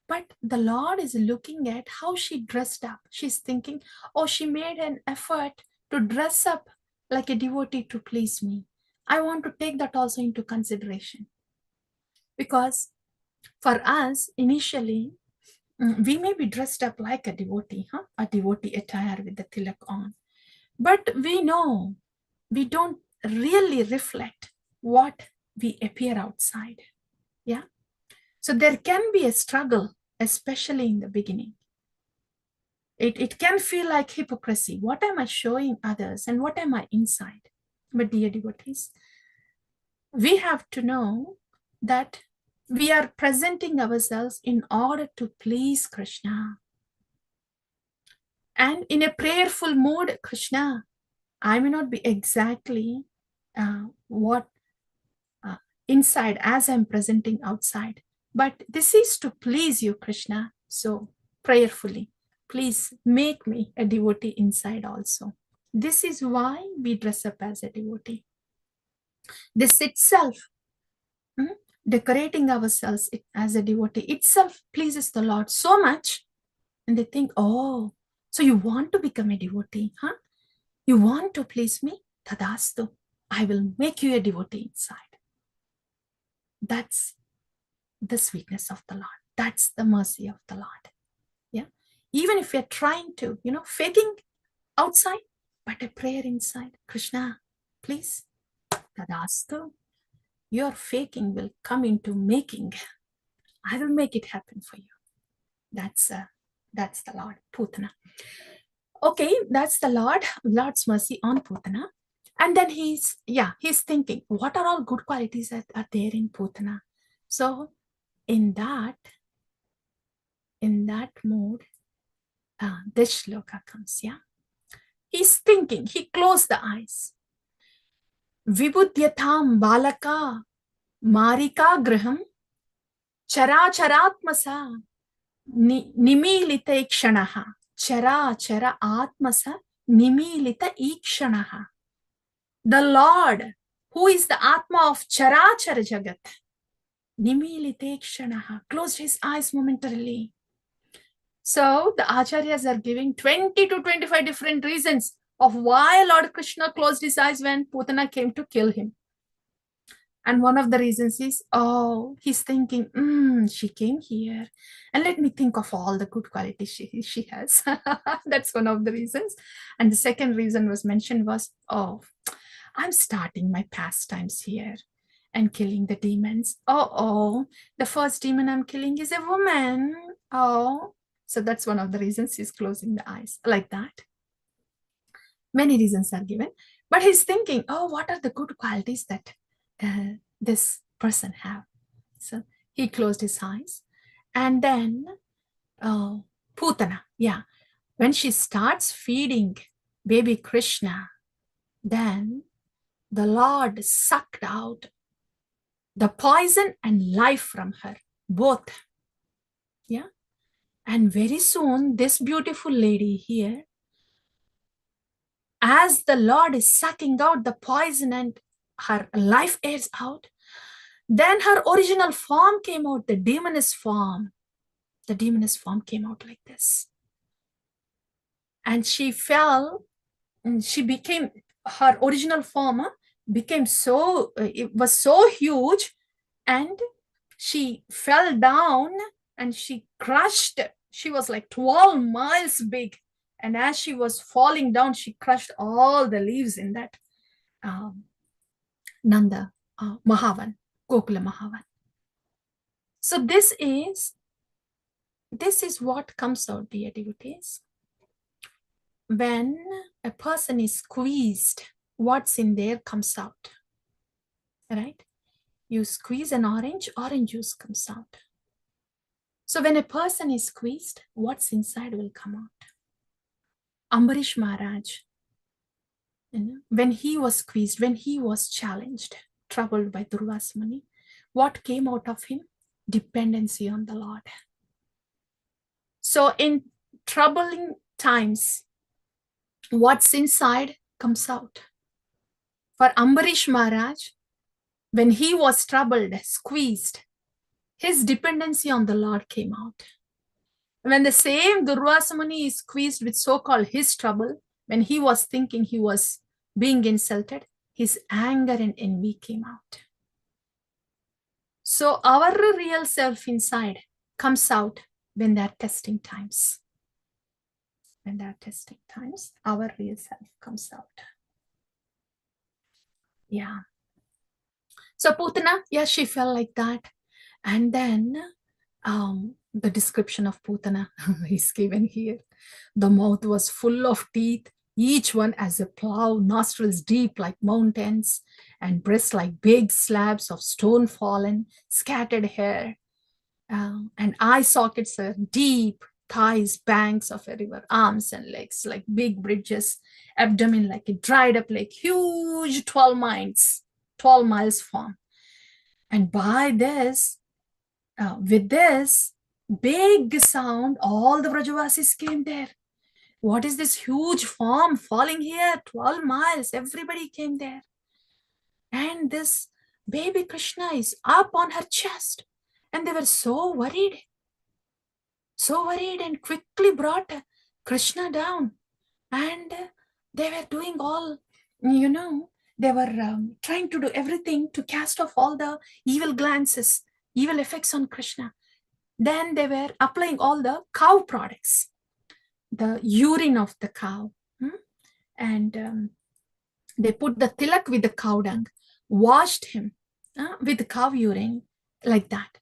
But the Lord is looking at how she dressed up. She's thinking, oh, she made an effort to dress up like a devotee to please me. I want to take that also into consideration. Because for us, initially, we may be dressed up like a devotee, a devotee attire with the tilak on. But we know we don't really reflect what we appear outside. Yeah. So there can be a struggle, especially in the beginning. It can feel like hypocrisy. What am I showing others and what am I inside? But dear devotees, we have to know that we are presenting ourselves in order to please Krishna. And in a prayerful mood, Krishna, I may not be exactly what inside as I'm presenting outside, but this is to please you, Krishna. So prayerfully, please make me a devotee inside also. This is why we dress up as a devotee. This itself, decorating ourselves as a devotee itself pleases the Lord so much. And they think, oh, so you want to become a devotee, huh? You want to please me? Tadastu. I will make you a devotee inside. That's the sweetness of the Lord. That's the mercy of the Lord. Yeah. Even if we're trying to, faking outside, but a prayer inside. Krishna, please, tadastu. Your faking will come into making. I will make it happen for you. That's the Lord, Putana. Okay, that's the Lord's mercy on Putana. And then he's thinking, what are all good qualities that are there in Putana? So in that mood, this shloka comes, yeah. He's thinking, he closed the eyes. Vibudyatham balaka marika graham characharatmasa Nimilita ikshanaha. Chara chara atmasa nimilita ikshanaha. The Lord, who is the Atma of Charachara Jagat, nimilita ikshanaha, closed his eyes momentarily. So the Acharyas are giving 20 to 25 different reasons of why Lord Krishna closed his eyes when Putana came to kill him. And one of the reasons is, oh, he's thinking, she came here and let me think of all the good qualities she has. That's one of the reasons. And the second reason was mentioned was, oh, I'm starting my pastimes here and killing the demons. Oh, the first demon I'm killing is a woman. Oh, so that's one of the reasons he's closing the eyes like that. Many reasons are given, but he's thinking, oh, what are the good qualities that this person have? So he closed his eyes. And then Putana, when she starts feeding baby Krishna, then the Lord sucked out the poison and life from her, both. And very soon, this beautiful lady here, as the Lord is sucking out the poison and her life airs out, then her original form came out, the demoness form. The demoness form came out like this. And she fell, and she became, her original form became so, it was so huge, and she fell down and she crushed. She was like 12 miles big. And as she was falling down, she crushed all the leaves in that Nanda Mahavan, Gokula Mahavan. So this is what comes out, dear devotees. When a person is squeezed, what's in there comes out, right? You squeeze an orange juice comes out. So when a person is squeezed, what's inside will come out. Ambarish Maharaj, when he was squeezed, when he was challenged, troubled by Durvasa Muni, what came out of him? Dependency on the Lord. So in troubling times, what's inside comes out. For Ambarish Maharaj, when he was troubled, squeezed, his dependency on the Lord came out. When the same Durvasa Muni is squeezed with so-called his trouble, when he was thinking he was being insulted, his anger and envy came out. So our real self inside comes out when there are testing times. When there are testing times, our real self comes out. Yeah. So Putana, she fell like that. And then the description of Putana is given here. The mouth was full of teeth, each one as a plow, nostrils deep like mountains, and breasts like big slabs of stone fallen, scattered hair, and eye sockets are deep, thighs banks of a river, arms and legs like big bridges, abdomen like a dried up lake, huge 12 miles form. And by this, with this big sound, all the Vrajavasis came there. What is this huge form falling here? 12 miles, everybody came there. And this baby Krishna is up on her chest. And they were so worried and quickly brought Krishna down. And they were doing all, they were trying to do everything to cast off all the evil glances, evil effects on Krishna. Then they were applying all the cow products, the urine of the cow. And they put the tilak with the cow dung, washed him with the cow urine, like that.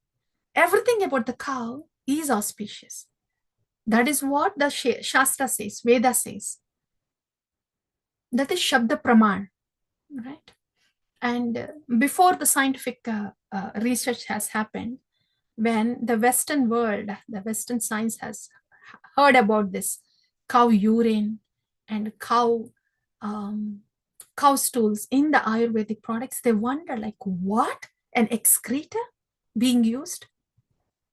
Everything about the cow is auspicious. That is what the Shastra says, Veda says. That is Shabda Praman, right? And before the scientific research has happened, when the Western world, the Western science has heard about this cow urine and cow stools in the Ayurvedic products, they wonder like, what? An excreta being used?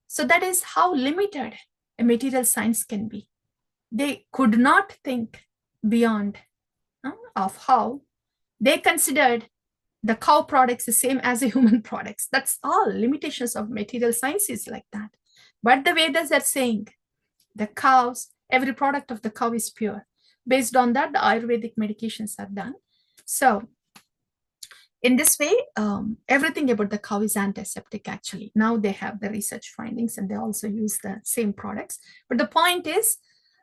So that is how limited a material science can be. They could not think beyond of how they considered the cow products the same as the human products. That's all limitations of material science is like that. But the Vedas are saying the cows, every product of the cow is pure. Based on that, the Ayurvedic medications are done. So in this way, everything about the cow is antiseptic actually. Now they have the research findings and they also use the same products. But the point is,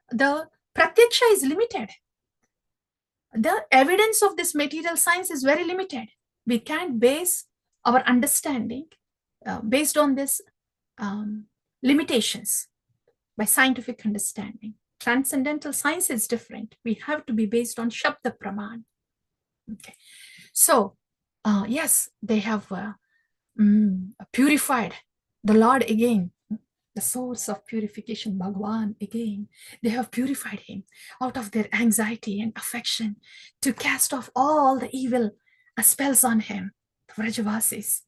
the pratyaksha is limited. The evidence of this material science is very limited. We can't base our understanding based on this limitations by scientific understanding. Transcendental science is different. We have to be based on Shabda Praman. Okay. So, yes, they have purified the Lord again, the source of purification, Bhagavan again. They have purified him out of their anxiety and affection to cast off all the evil spells on him. The Vrajavasis,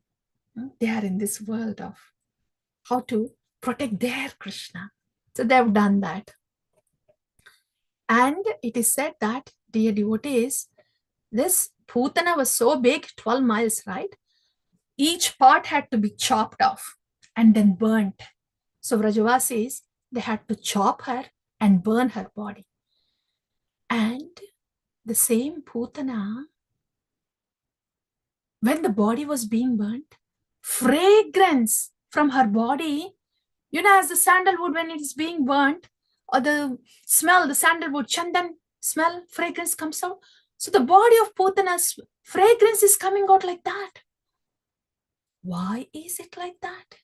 they are in this world of how to protect their Krishna. So they have done that. And it is said that, dear devotees, this Putana was so big, 12 miles, right? Each part had to be chopped off and then burnt. So Vrajavasis, they had to chop her and burn her body. And the same Putana, when the body was being burnt, fragrance from her body, as the sandalwood when it is being burnt, or the smell, the sandalwood, chandan smell, fragrance comes out. So the body of Putana's fragrance is coming out like that. Why is it like that?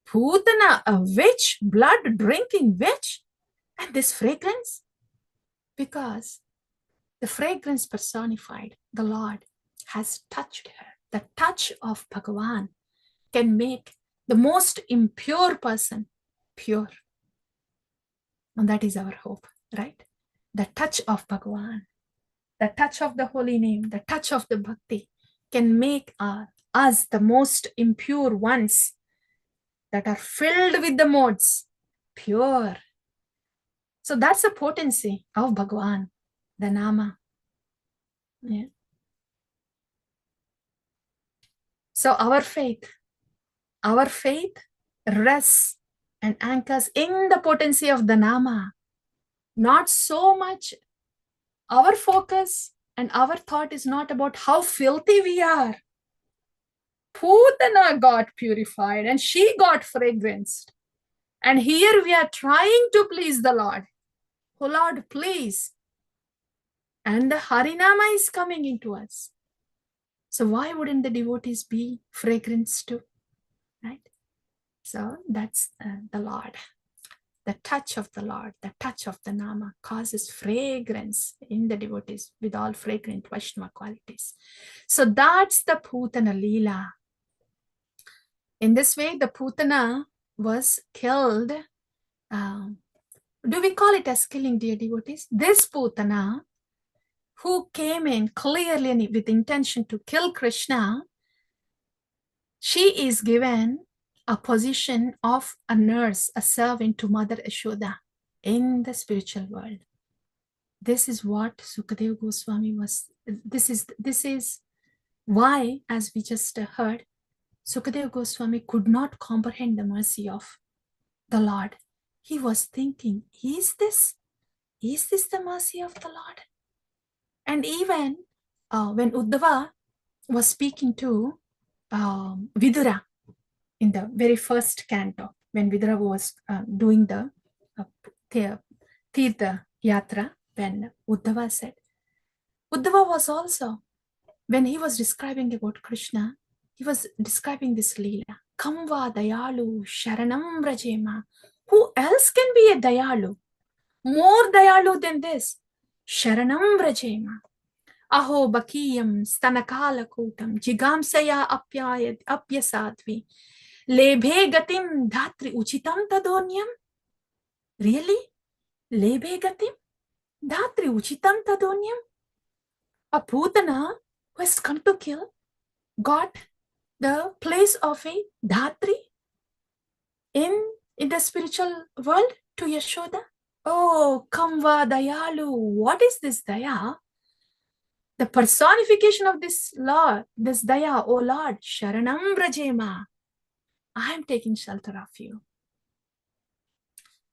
Putana, a witch, blood drinking witch, and this fragrance? Because the fragrance personified, the Lord has touched her. The touch of Bhagavan can make the most impure person pure. And that is our hope, right? The touch of Bhagavan, the touch of the holy name, the touch of the bhakti can make us the most impure ones that are filled with the modes pure. So that's the potency of Bhagavan, the Nama. Yeah. So our faith rests and anchors in the potency of the Nama. Not so much our focus and our thought is not about how filthy we are. Putana got purified and she got fragranced. And here we are trying to please the Lord. Oh Lord, please. And the Harinama is coming into us. So why wouldn't the devotees be fragranced too? Right? So that's the Lord. The touch of the Lord, the touch of the Nama causes fragrance in the devotees with all fragrant Vaishnava qualities. So that's the Putana Leela. In this way, the Putana was killed. Do we call it as killing, dear devotees? This Putana, who came in clearly with intention to kill Krishna, she is given a position of a nurse, a servant to Mother Yashoda in the spiritual world. This is what Sukadeva Goswami was. This is why, as we just heard, Sukadeva Goswami could not comprehend the mercy of the Lord. He was thinking, is this the mercy of the Lord? And even when Uddhava was speaking to Vidura in the very first canto, when Vidura was doing the Tirtha Yatra, when Uddhava said, Uddhava was also, when he was describing about Krishna, he was describing this Leela. Kamva dayalu sharanam vrajema. Who else can be a dayalu? More dayalu than this. Sharanam vrajema. Aho bakiyam stanakala kutam jigamsaya apyasadvi. Lebhe gatim dhatri uchitam tadonyam. Really? Lebhe gatim dhatri uchitam tadonyam. A Putana who has come to kill got the place of a Dhatri in in the spiritual world to Yashoda? Oh, Kamva Dayalu. What is this Daya? The personification of this Lord, this Daya, oh Lord, Sharanam Brajema. I am taking shelter of you.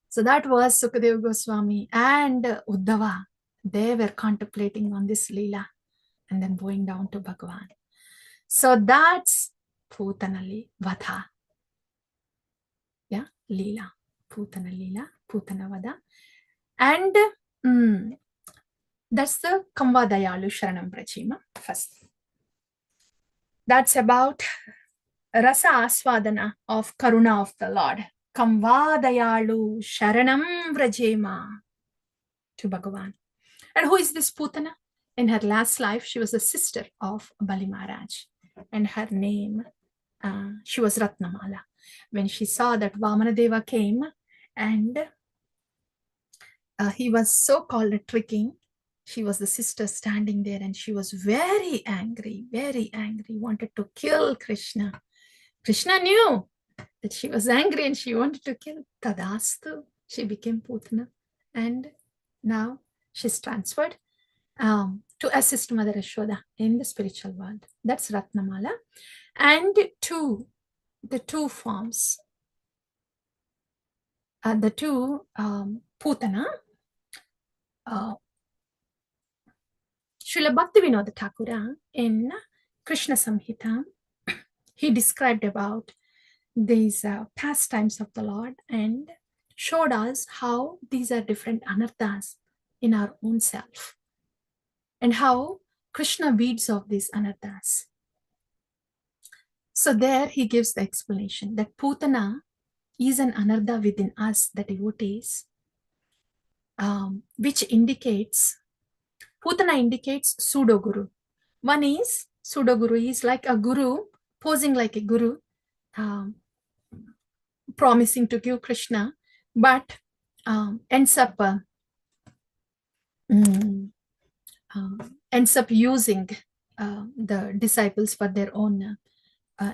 So that was Sukadeva Goswami and Uddhava. They were contemplating on this Leela and then going down to Bhagavan. So that's Putanali Vadha. Yeah, Leela. Putana Leela, Putana Vada. And that's the Kamva Dayalu Sharanam Prachima first. That's about Rasa Aswadana of Karuna of the Lord. Kamva Dayalu Sharanam Vrajema to Bhagavan. And who is this Putana? In her last life, she was the sister of Bali Maharaj. And her name, she was Ratnamala. When she saw that Vamanadeva came and he was so-called tricking, she was the sister standing there and she was very angry, wanted to kill Krishna. Krishna knew that she was angry and she wanted to kill. Tadastu, she became Putana. And now she's transferred to assist Mother Yashoda in the spiritual world. That's Ratnamala. And the two forms, the two Putana, Srila Bhaktivinoda Thakura in Krishna Samhita, he described about these pastimes of the Lord and showed us how these are different anarthas in our own self and how Krishna weeds off these anarthas. So there he gives the explanation that Putana is an anartha within us, the devotees, which indicates, Putana indicates pseudo guru. One is pseudo guru, is like a guru, posing like a guru, promising to give Krishna, but ends up using the disciples for their own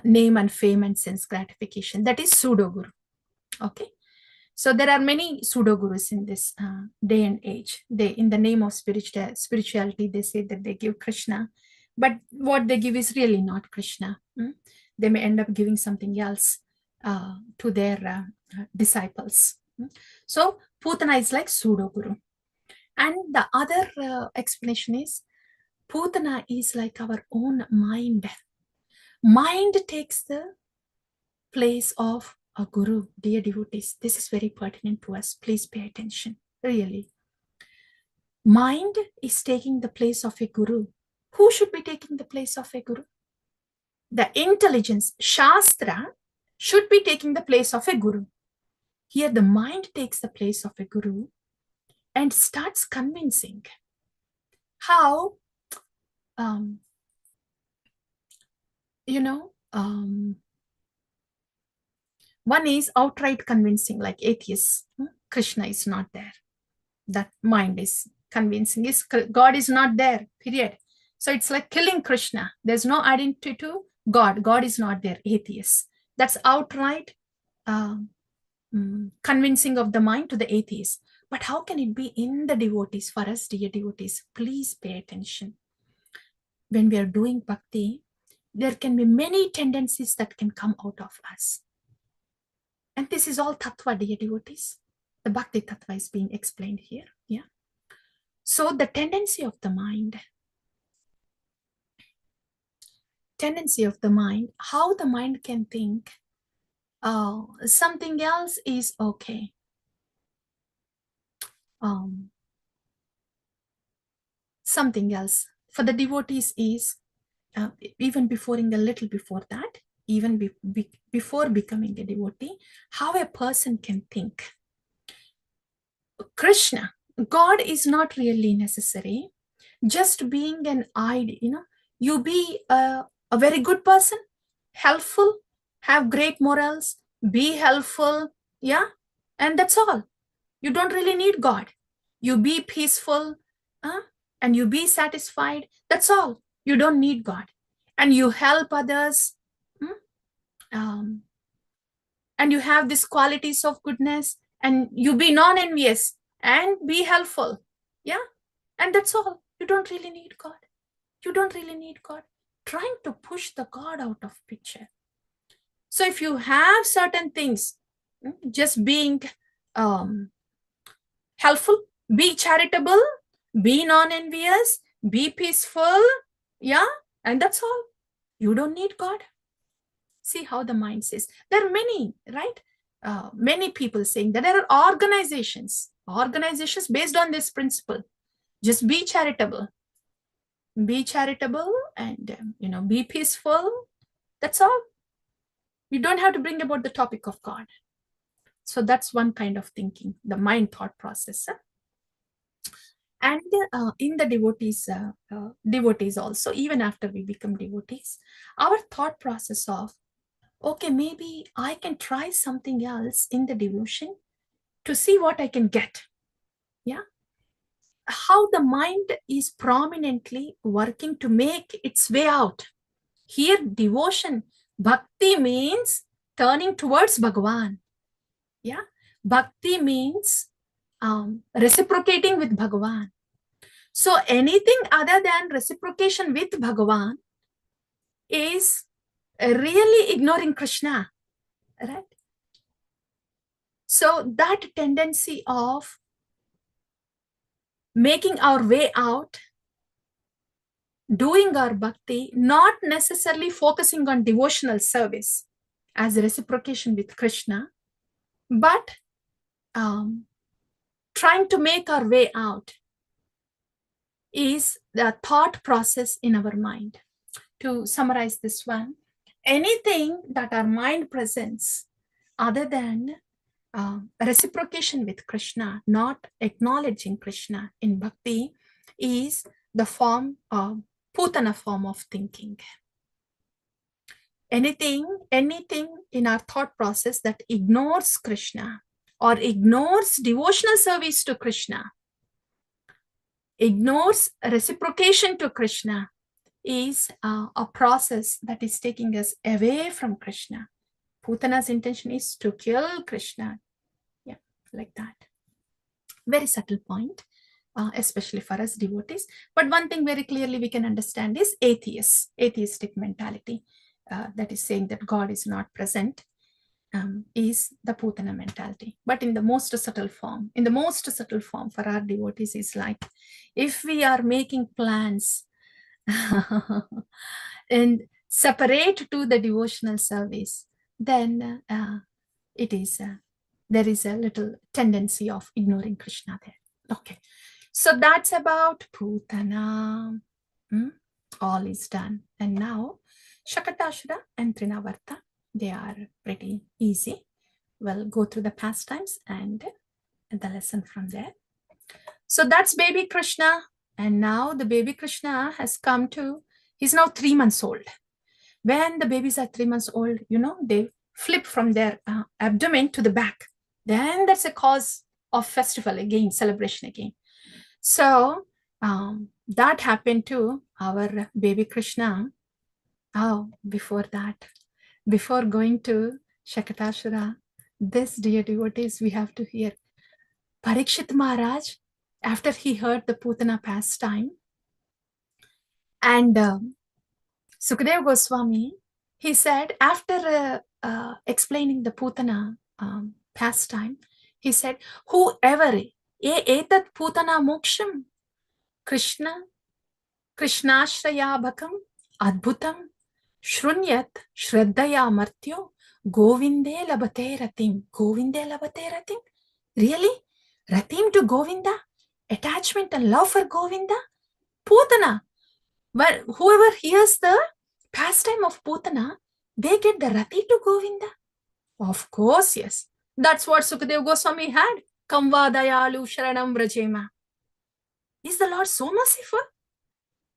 name and fame and sense gratification. That is pseudo guru. Okay, so there are many pseudo gurus in this day and age. They, in the name of spirituality, they say that they give Krishna, but what they give is really not Krishna. They may end up giving something else to their disciples. So Putana is like pseudo guru. And the other explanation is Putana is like our own mind. Mind takes the place of a guru. Dear devotees, this is very pertinent to us. Please pay attention, really. Mind is taking the place of a guru. Who should be taking the place of a guru? The intelligence, Shastra, should be taking the place of a guru. Here the mind takes the place of a guru and starts convincing. How, one is outright convincing, like atheists. Krishna is not there. That mind is convincing. God is not there, period. So it's like killing Krishna. There's no identity to God. God is not there, atheists. That's outright convincing of the mind to the atheists. But how can it be in the devotees? For us, dear devotees, please pay attention. When we are doing bhakti, there can be many tendencies that can come out of us. And this is all tattva, dear devotees. The bhakti tattva is being explained here. Yeah. So the tendency of the mind, how the mind can think, oh, something else is okay. Something else for the devotees is, even before, a little before that, even before becoming a devotee, how a person can think. Krishna, God is not really necessary. Just being an idea, you be a very good person, helpful, have great morals, be helpful, yeah, and that's all. You don't really need God. You be peaceful, and you be satisfied. That's all. You don't need God. And you help others, and you have these qualities of goodness, and you be non-envious and be helpful. Yeah. And that's all. You don't really need God. You don't really need God. Trying to push the God out of picture. So if you have certain things, just being helpful, be charitable, be non-envious, be peaceful, yeah, and that's all. You don't need God. See how the mind says. There are many, right? Many people saying that there are organizations based on this principle. Just be charitable and be peaceful. That's all. You don't have to bring about the topic of God. So that's one kind of thinking, the mind thought process. And in the devotees also, even after we become devotees, our thought process of, okay, maybe I can try something else in the devotion to see what I can get. Yeah. How the mind is prominently working to make its way out. Here, devotion, bhakti means turning towards Bhagavan. Yeah. Bhakti means reciprocating with Bhagavan. So anything other than reciprocation with Bhagavan is really ignoring Krishna, right? So that tendency of making our way out, doing our bhakti, not necessarily focusing on devotional service as reciprocation with Krishna, but trying to make our way out is the thought process in our mind. To summarize this one, anything that our mind presents other than reciprocation with Krishna, not acknowledging Krishna in bhakti, is the form of Putana form of thinking. Anything in our thought process that ignores Krishna or ignores devotional service to Krishna, ignores reciprocation to Krishna, is a process that is taking us away from Krishna. Putana's intention is to kill Krishna. Yeah, like that. Very subtle point, especially for us devotees. But one thing very clearly we can understand is atheistic mentality that is saying that God is not present is the Putana mentality. But in the most subtle form, for our devotees is like, if we are making plans and separate to the devotional service, then there is a little tendency of ignoring Krishna there. Okay, so that's about Putana. All is done. And now Shakatashura and Trinavarta, they are pretty easy. We'll go through the pastimes and the lesson from there. So that's baby Krishna. And now the baby Krishna has come to, he's now 3 months old. When the babies are 3 months old, they flip from their abdomen to the back. Then that's a cause of festival again, celebration again. So that happened to our baby Krishna. Oh, before that, before going to Shakatashura, this, dear devotees, we have to hear Parikshit Maharaj, after he heard the Putana pastime, and Sukadeva Goswami, he said, after explaining the Putana pastime, he said, whoever etat Putana moksham Krishnashrayabhakam adbhutam shrunyat shraddaya martyo govinde labate ratim. Govinde labate ratim? Really? Ratim to Govinda? Attachment and love for Govinda? Putana. But whoever hears the pastime of Putana, they get the rati to Govinda. Of course, yes. That's what Sukadeva Goswami had. Kamvadayalu sharanam vrajema. Is the Lord so merciful?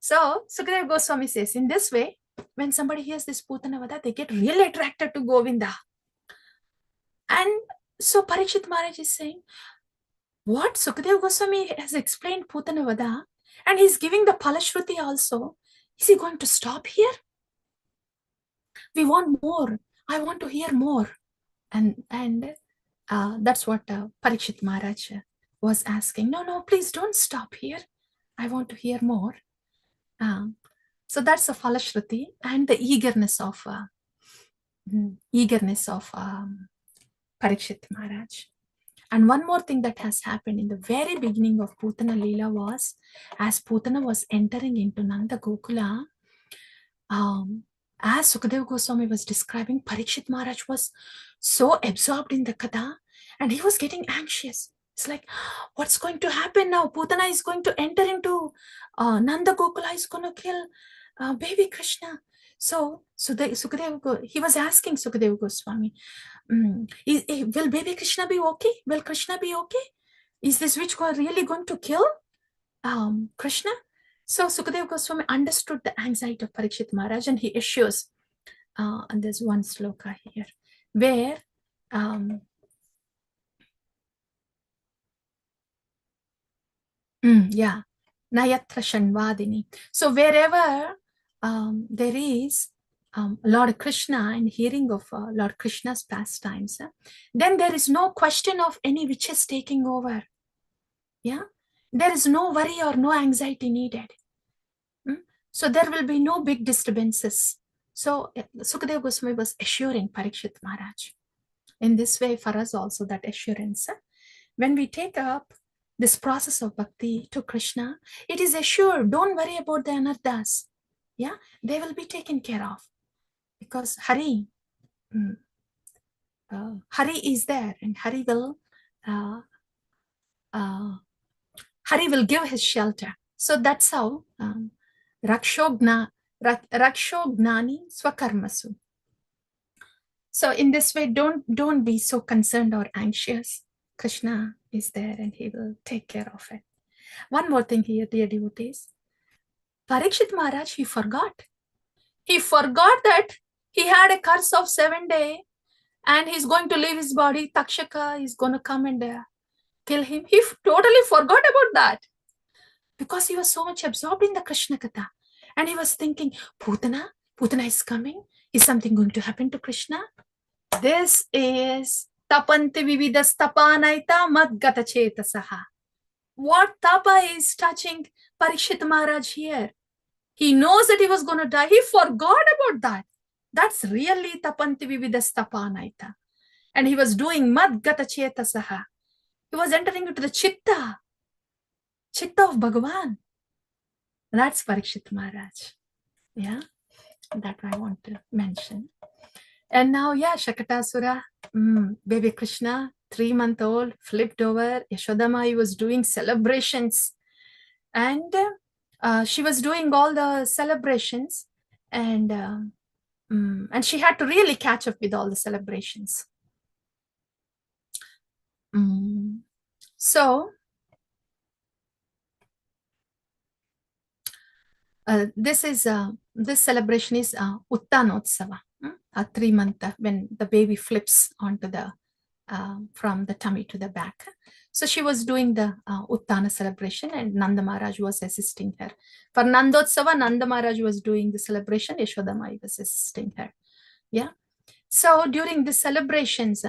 So Sukadeva Goswami says, in this way, when somebody hears this Putana Vada, they get really attracted to Govinda. And so Parikshit Maharaj is saying, what Sukadeva Goswami has explained Putana Vada, and he's giving the Palashruti also. Is he going to stop here? We want more. I want to hear more. And that's what Parikshit Maharaj was asking. No, please don't stop here. I want to hear more. So that's the Falashruti and the eagerness of Parikshit Maharaj. And one more thing that has happened in the very beginning of Putana Leela was, as Putana was entering into Nanda Gokula, as Sukadeva Goswami was describing, Parikshit Maharaj was so absorbed in the Katha and he was getting anxious. It's like, what's going to happen now? Putana is going to enter into Nanda Gokula, is going to kill baby Krishna. So he was asking Sukadeva Goswami, will baby Krishna be okay? Will Krishna be okay? Is this witch really going to kill Krishna? So Sukadeva Goswami understood the anxiety of Parikshit Maharaj and he assures, and there's one sloka here, where Nayatra Shanvadini. So wherever there is Lord Krishna and hearing of Lord Krishna's pastimes, then there is no question of any witches taking over. Yeah, there is no worry or no anxiety needed. So there will be no big disturbances. So Sukadeva Goswami was assuring Parikshit Maharaj. In this way, for us also, that assurance. When we take up this process of bhakti to Krishna, it is assured, don't worry about the anarthas. Yeah, they will be taken care of. Because Hari is there, and Hari will give his shelter. So that's how Rakshognani Swakarmasu. So in this way, don't be so concerned or anxious. Krishna is there and he will take care of it. One more thing here, dear devotees. Parikshit Maharaj, he forgot. He forgot that he had a curse of 7 days and he's going to leave his body. Takshaka is going to come and kill him. He totally forgot about that because he was so much absorbed in the Krishna Katha. And he was thinking, Putana is coming. Is something going to happen to Krishna? This is tapanti vividas tapanaita madgata chetasaha. What tapa is touching Parikshit Maharaj here? He knows that he was going to die. He forgot about that. That's really tapanti vividas tapanaita. And he was doing madgata chetasaha. He was entering into the chitta of Bhagavan. That's Parikshit Maharaj. Yeah, that I want to mention. And now, Shakatasura, baby Krishna, 3-month-old, flipped over. Yashodamai was doing celebrations. And she was doing all the celebrations. And she had to really catch up with all the celebrations. So, this celebration is Uttanotsava, a 3-month when the baby flips onto the from the tummy to the back. So she was doing the Uttana celebration and Nanda Maharaj was assisting her. For Nandotsava, Nanda Maharaj was doing the celebration, Yashodamai was assisting her. Yeah. So during the celebrations,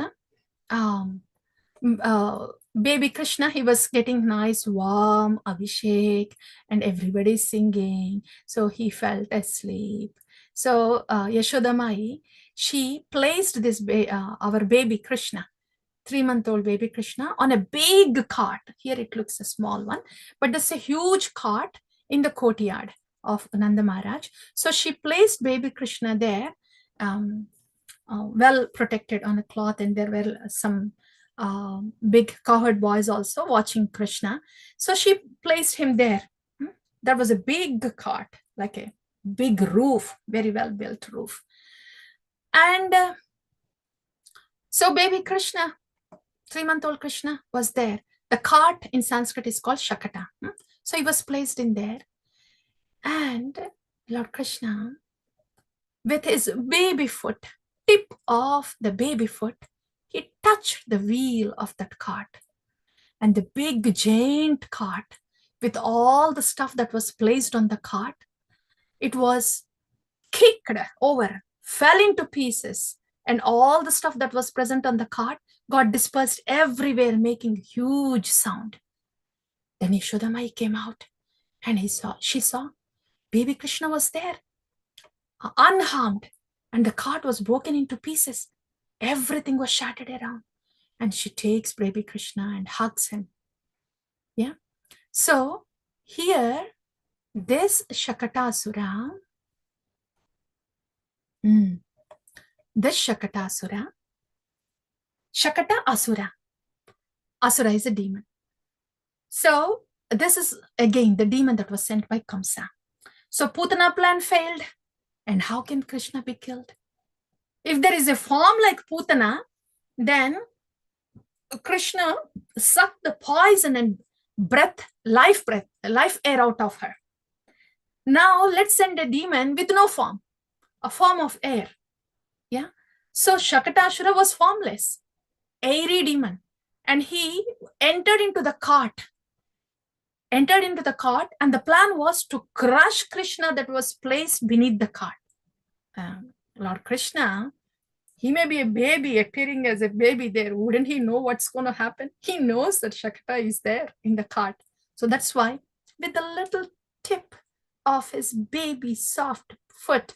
baby Krishna, he was getting nice warm Abhishek and everybody singing. So he felt asleep. So Yashodamai, she placed this our baby Krishna, 3-month-old baby Krishna, on a big cart. Here it looks a small one, but there's a huge cart in the courtyard of Nanda Maharaj. So she placed baby Krishna there, well protected on a cloth, and there were some big cowherd boys also watching Krishna. So she placed him there. There was a big cart, like a big roof, very well built roof. And so baby Krishna, 3-month-old Krishna was there. The cart in Sanskrit is called Shakata. So he was placed in there. And Lord Krishna, with his baby foot, tip of the baby foot, he touched the wheel of that cart. And the big giant cart, with all the stuff that was placed on the cart, it was kicked over, fell into pieces, and all the stuff that was present on the cart got dispersed everywhere, making huge sound. Then Yashodamai came out, and she saw baby Krishna was there, unharmed, and the cart was broken into pieces. Everything was shattered around. And she takes baby Krishna and hugs him. Yeah. So here, this Shakatasura, Shakata Asura. Asura is a demon. So this is again the demon that was sent by Kamsa. So Putana plan failed. And how can Krishna be killed? If there is a form like Putana, then Krishna sucked the poison and life air out of her. Now let's send a demon with no form, a form of air. Yeah. So Shakatasura was formless, airy demon. And he entered into the cart. And the plan was to crush Krishna that was placed beneath the cart. Lord Krishna, he may be a baby, appearing as a baby there. Wouldn't he know what's going to happen? He knows that Shakata is there in the cart. So that's why, with the little tip of his baby soft foot,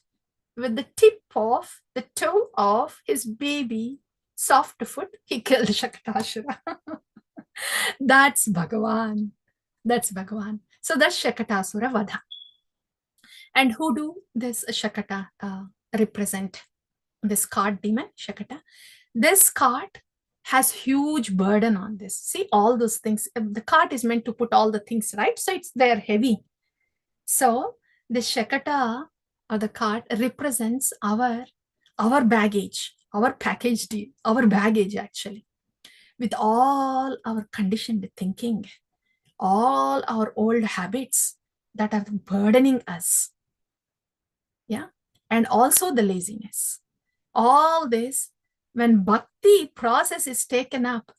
with the tip of the toe of his baby soft foot, he killed Shakatasura. That's Bhagavan. That's Bhagavan. So that's Shakatasura Vadha. And who do this Shakata represent? This cart demon, Shakata. This cart has huge burden on this. See, all those things. The cart is meant to put all the things, right? So it's there heavy. So the Shakata or the cart represents our baggage, our baggage actually, with all our conditioned thinking, all our old habits that are burdening us. Yeah. And also the laziness. All this, when bhakti process is taken up,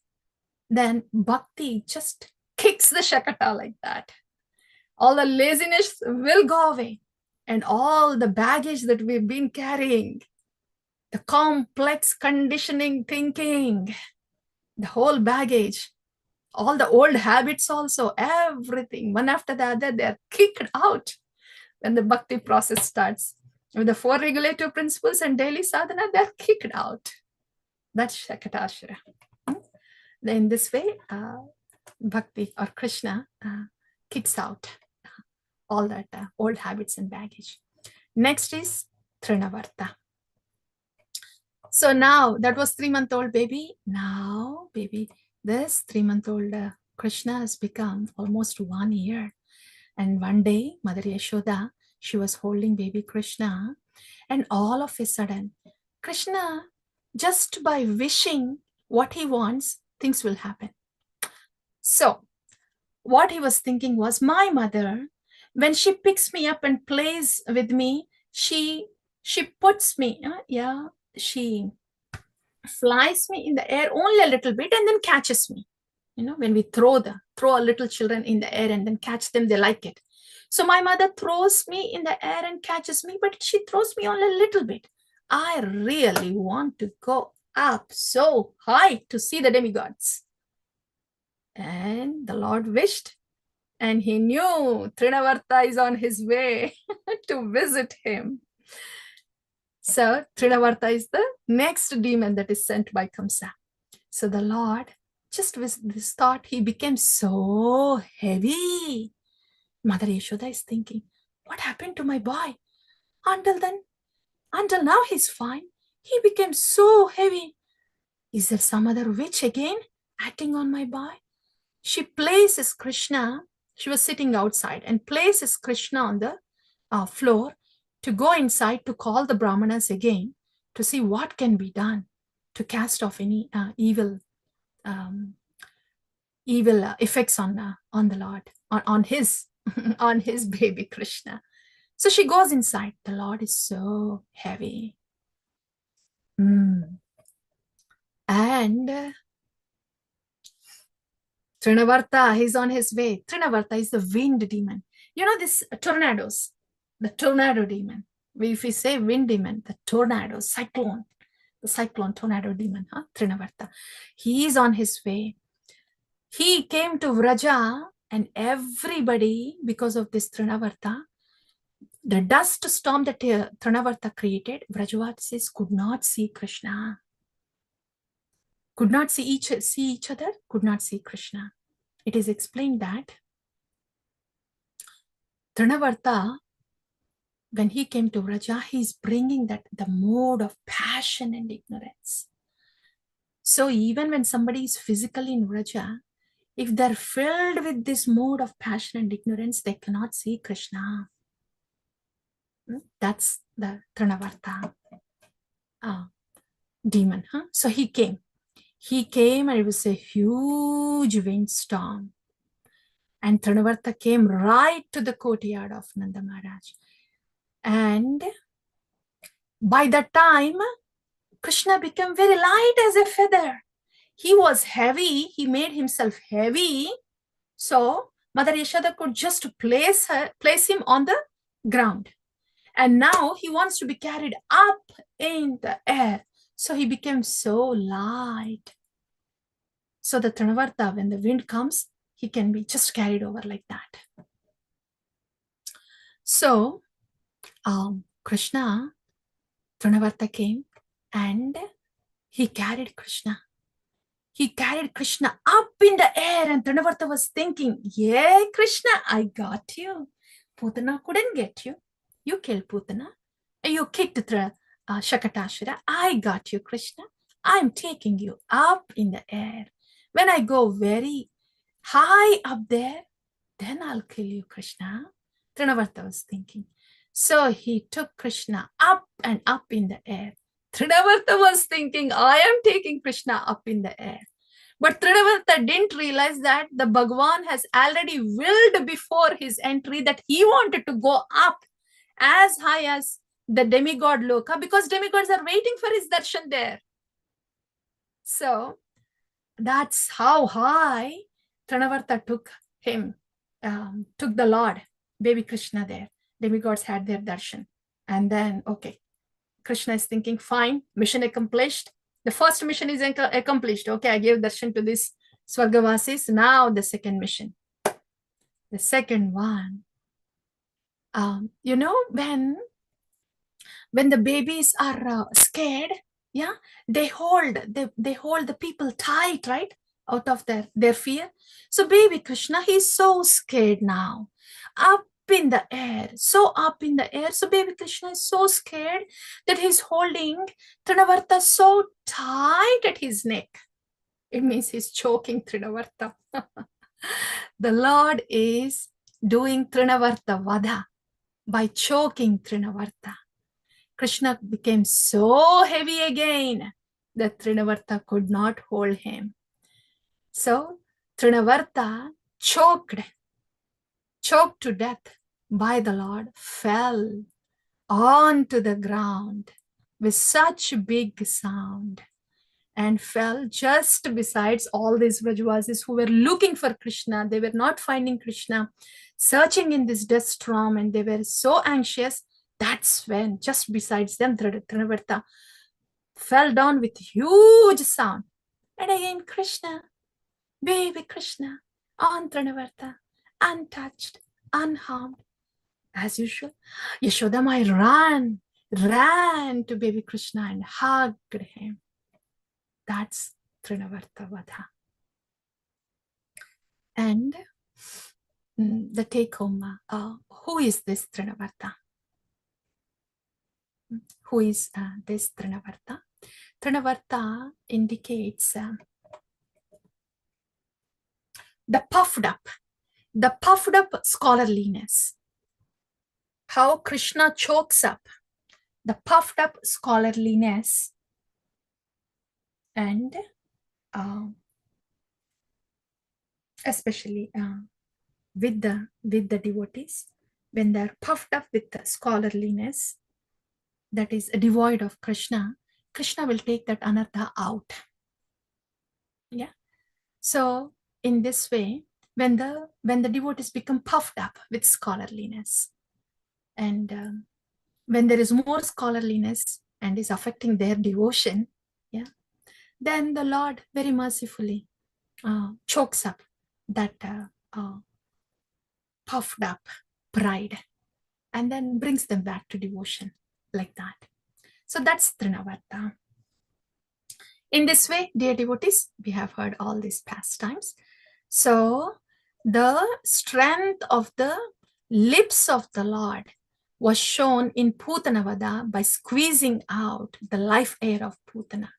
then bhakti just kicks the Shakata like that. All the laziness will go away. And all the baggage that we've been carrying, the complex conditioning thinking, the whole baggage, all the old habits also, everything, one after the other, they're kicked out when the bhakti process starts. With the 4 regulative principles and daily sadhana, they're kicked out. That's Shakatasura. In this way, bhakti or Krishna kicks out all that old habits and baggage. Next is Trinavarta. So now that was 3-month-old baby. Now, baby, this 3-month-old Krishna has become almost 1 year. And one day, Mother Yashoda, she was holding baby Krishna, and all of a sudden, Krishna, just by wishing what he wants, things will happen. So what he was thinking was, my mother, when she picks me up and plays with me, she puts me, she flies me in the air only a little bit and then catches me. When we throw our little children in the air and then catch them, they like it. So my mother throws me in the air and catches me, but she throws me only a little bit. I really want to go up so high to see the demigods. And the Lord wished, and he knew Trinavarta is on his way to visit him. So Trinavarta is the next demon that is sent by Kamsa. So the Lord, just with this thought, he became so heavy. Mother Yashoda is thinking, what happened to my boy? Until now he's fine. He became so heavy. Is there some other witch again acting on my boy? She places Krishna. She was sitting outside and places Krishna on the floor to go inside to call the Brahmanas again to see what can be done to cast off any evil effects on the Lord, on his on his baby Krishna. So she goes inside. The Lord is so heavy. And Trinavarta, he's on his way. Trinavarta is the wind demon. This tornadoes, the tornado demon. If we say wind demon, the tornado, cyclone, the cyclone tornado demon, Trinavarta. He is on his way. He came to Vraja, and everybody, because of this Trinavarta, the dust storm that Trinavarta created, Vrajavasis could not see Krishna. Could not see each other, could not see Krishna. It is explained that Trinavarta, when he came to Vraja, he is bringing that the mode of passion and ignorance. So even when somebody is physically in Vraja, if they're filled with this mode of passion and ignorance, they cannot see Krishna. That's the Trinavarta demon. So he came. He came, and it was a huge windstorm. And Trinavarta came right to the courtyard of Nanda Maharaj. And by that time, Krishna became very light as a feather. He was heavy. He made himself heavy. So Mother Yashoda could just place him on the ground. And now he wants to be carried up in the air. So he became so light. So the Trinavarta, when the wind comes, he can be just carried over like that. So Krishna, Trinavarta came and he carried Krishna. He carried Krishna up in the air, and Trinavarta was thinking, yeah, Krishna, I got you. Putana couldn't get you. You killed Putana. You kicked Shakatashura. I got you, Krishna. I'm taking you up in the air. When I go very high up there, then I'll kill you, Krishna. Trinavarta was thinking. So he took Krishna up and up in the air. Trinavarta was thinking, I am taking Krishna up in the air. But Trinavarta didn't realize that the Bhagavan has already willed before his entry that he wanted to go up as high as the demigod Loka, because demigods are waiting for his darshan there. So that's how high Trinavarta took him, took the Lord, baby Krishna there. Demigods had their darshan. And then, okay, Krishna is thinking, fine, mission accomplished. The first mission is accomplished. Okay, I gave darshan to these Swargavasis. Now the second mission. The second one, when the babies are scared, yeah, they hold the people tight, right, out of their fear. So baby Krishna, he's so scared now, up in the air, so up in the air. So baby Krishna is so scared that he's holding Trinavarta so tight at his neck. It means he's choking Trinavarta. The Lord is doing Trinavarta Vada by choking Trinavarta. Krishna became so heavy again that Trinavarta could not hold him. So Trinavarta, choked to death by the Lord, fell onto the ground with such a big sound and fell just besides all these Vrajavasis who were looking for Krishna. They were not finding Krishna, searching in this dust storm, and they were so anxious. That's when, just besides them, Trinavarta fell down with huge sound. And again, Krishna, baby Krishna, on Trinavarta, untouched, unharmed. As usual, Yashodamai ran to baby Krishna and hugged him. That's Trinavarta Vada. And the take home, who is this Trinavarta? Who is this Trinavarta? Trinavarta indicates the puffed up scholarliness. How Krishna chokes up the puffed up scholarliness, and especially with the devotees, when they're puffed up with the scholarliness that is devoid of Krishna, Krishna will take that anartha out. Yeah. So in this way, when the devotees become puffed up with scholarliness, and when there is more scholarliness, and is affecting their devotion, yeah, then the Lord very mercifully chokes up that puffed up pride and then brings them back to devotion like that. So that's Trinavarta. In this way, dear devotees, we have heard all these pastimes. So the strength of the lips of the Lord was shown in Putanavada by squeezing out the life air of Putana.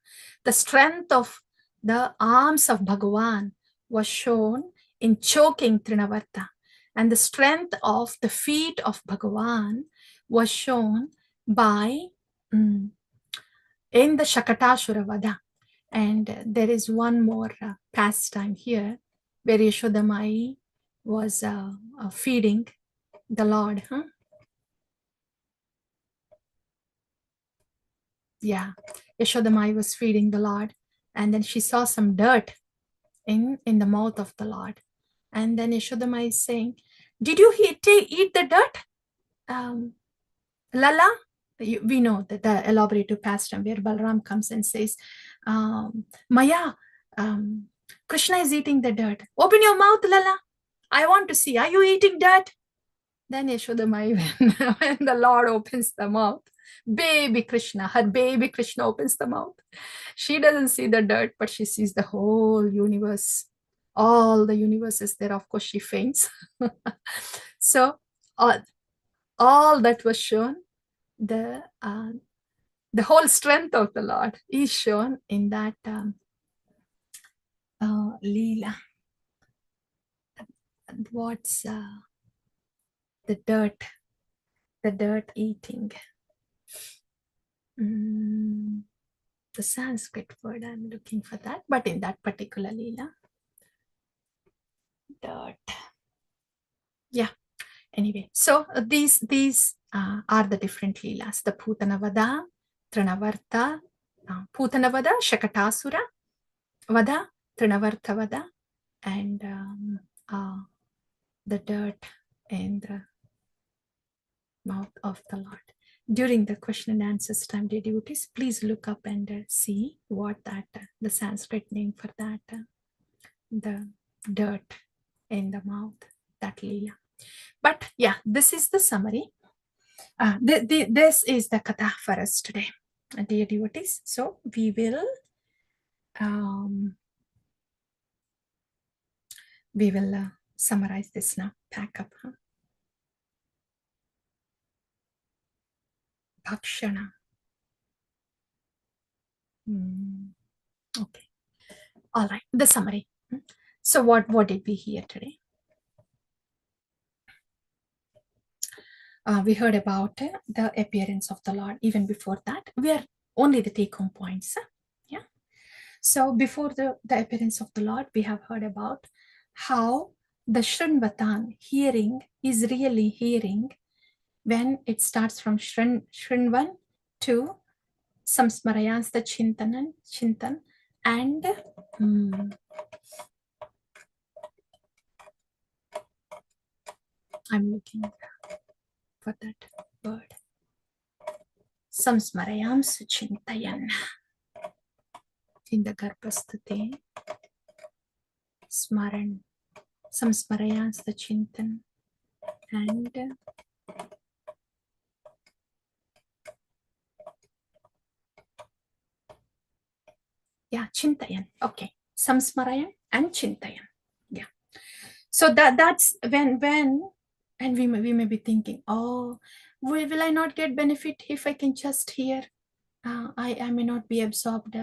The strength of the arms of Bhagavan was shown in choking Trinavarta. And the strength of the feet of Bhagavan was shown by in the Shakatashura Vada. And there is one more pastime here where Yashodamai was feeding the Lord. Huh? Yeah, Yashodamai was feeding the Lord, and then she saw some dirt in the mouth of the Lord. And then Yashodamai is saying, did you eat the dirt? Lala? We know that the elaborative pastime where Balram comes and says, Maya, Krishna is eating the dirt. Open your mouth, Lala. I want to see. Are you eating dirt? Then Yashodamai, when the Lord opens the mouth, baby Krishna, her baby Krishna opens the mouth. She doesn't see the dirt, but she sees the whole universe. All the universe is there. Of course, she faints. So all that was shown, the whole strength of the Lord is shown in that Leela. What's the dirt eating? The Sanskrit word, I'm looking for that, but in that particular Leela, dirt. Yeah. Anyway, so these are the different Leelas: the Putanavada, Trinavarta, Putanavada, Shakatasura Vada, Trinavarta Vada, and the dirt in the mouth of the Lord. During the question and answers time, dear devotees, please look up and see what that the Sanskrit name for that the dirt in the mouth, that Leela. But yeah, this is the summary. This is the katha for us today, dear devotees. So we will summarize this now. Pack up. Huh? Bhakshana. Okay. All right. The summary. So what did we hear today? We heard about the appearance of the Lord. Even before that, we are only the take-home points. Yeah. So before the appearance of the Lord, we have heard about how the Shrinvatan, hearing, is really hearing when it starts from Shrinvan to Samsmarayans, the Chintan, and I'm looking for that word. Samsmarayam Suchintayan. In the Garbhastute, Smaran, Samsmarayans, the Chintan, and yeah, Chintayan. Okay, Samsmarayan and Chintayan. Yeah. So that's when and we may be thinking, oh, will I not get benefit if I can just hear? I may not be absorbed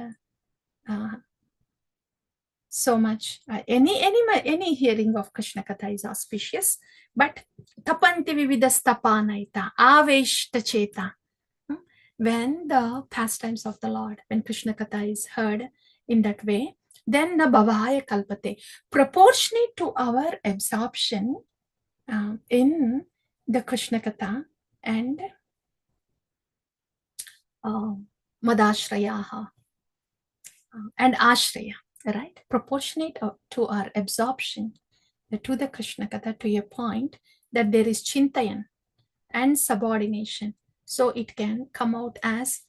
so much. Any hearing of Krishna Katha is auspicious, but tapanti vividastapanaita aveshta cheta. When the pastimes of the Lord, when Krishna Katha is heard in that way, then the bhavaya kalpate, proportionate to our absorption in the Krishna Katha and madashrayaha and ashraya, right? Proportionate to our absorption to the Krishna Katha to a point that there is chintayan and subordination. So it can come out as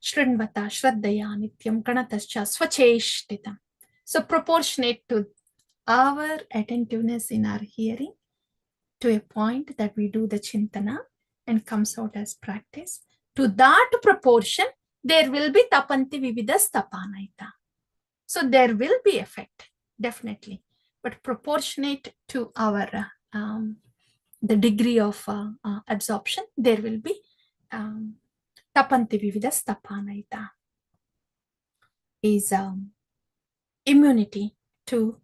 Shrinvata Shraddhaya Nityam Pranatascha Swacheshtitam. So proportionate to our attentiveness in our hearing to a point that we do the chintana and comes out as practice. To that proportion, there will be tapanti vividas tapanaita. So there will be effect, definitely, but proportionate to our the degree of absorption, there will be tapanti vividas tapanaita is immunity to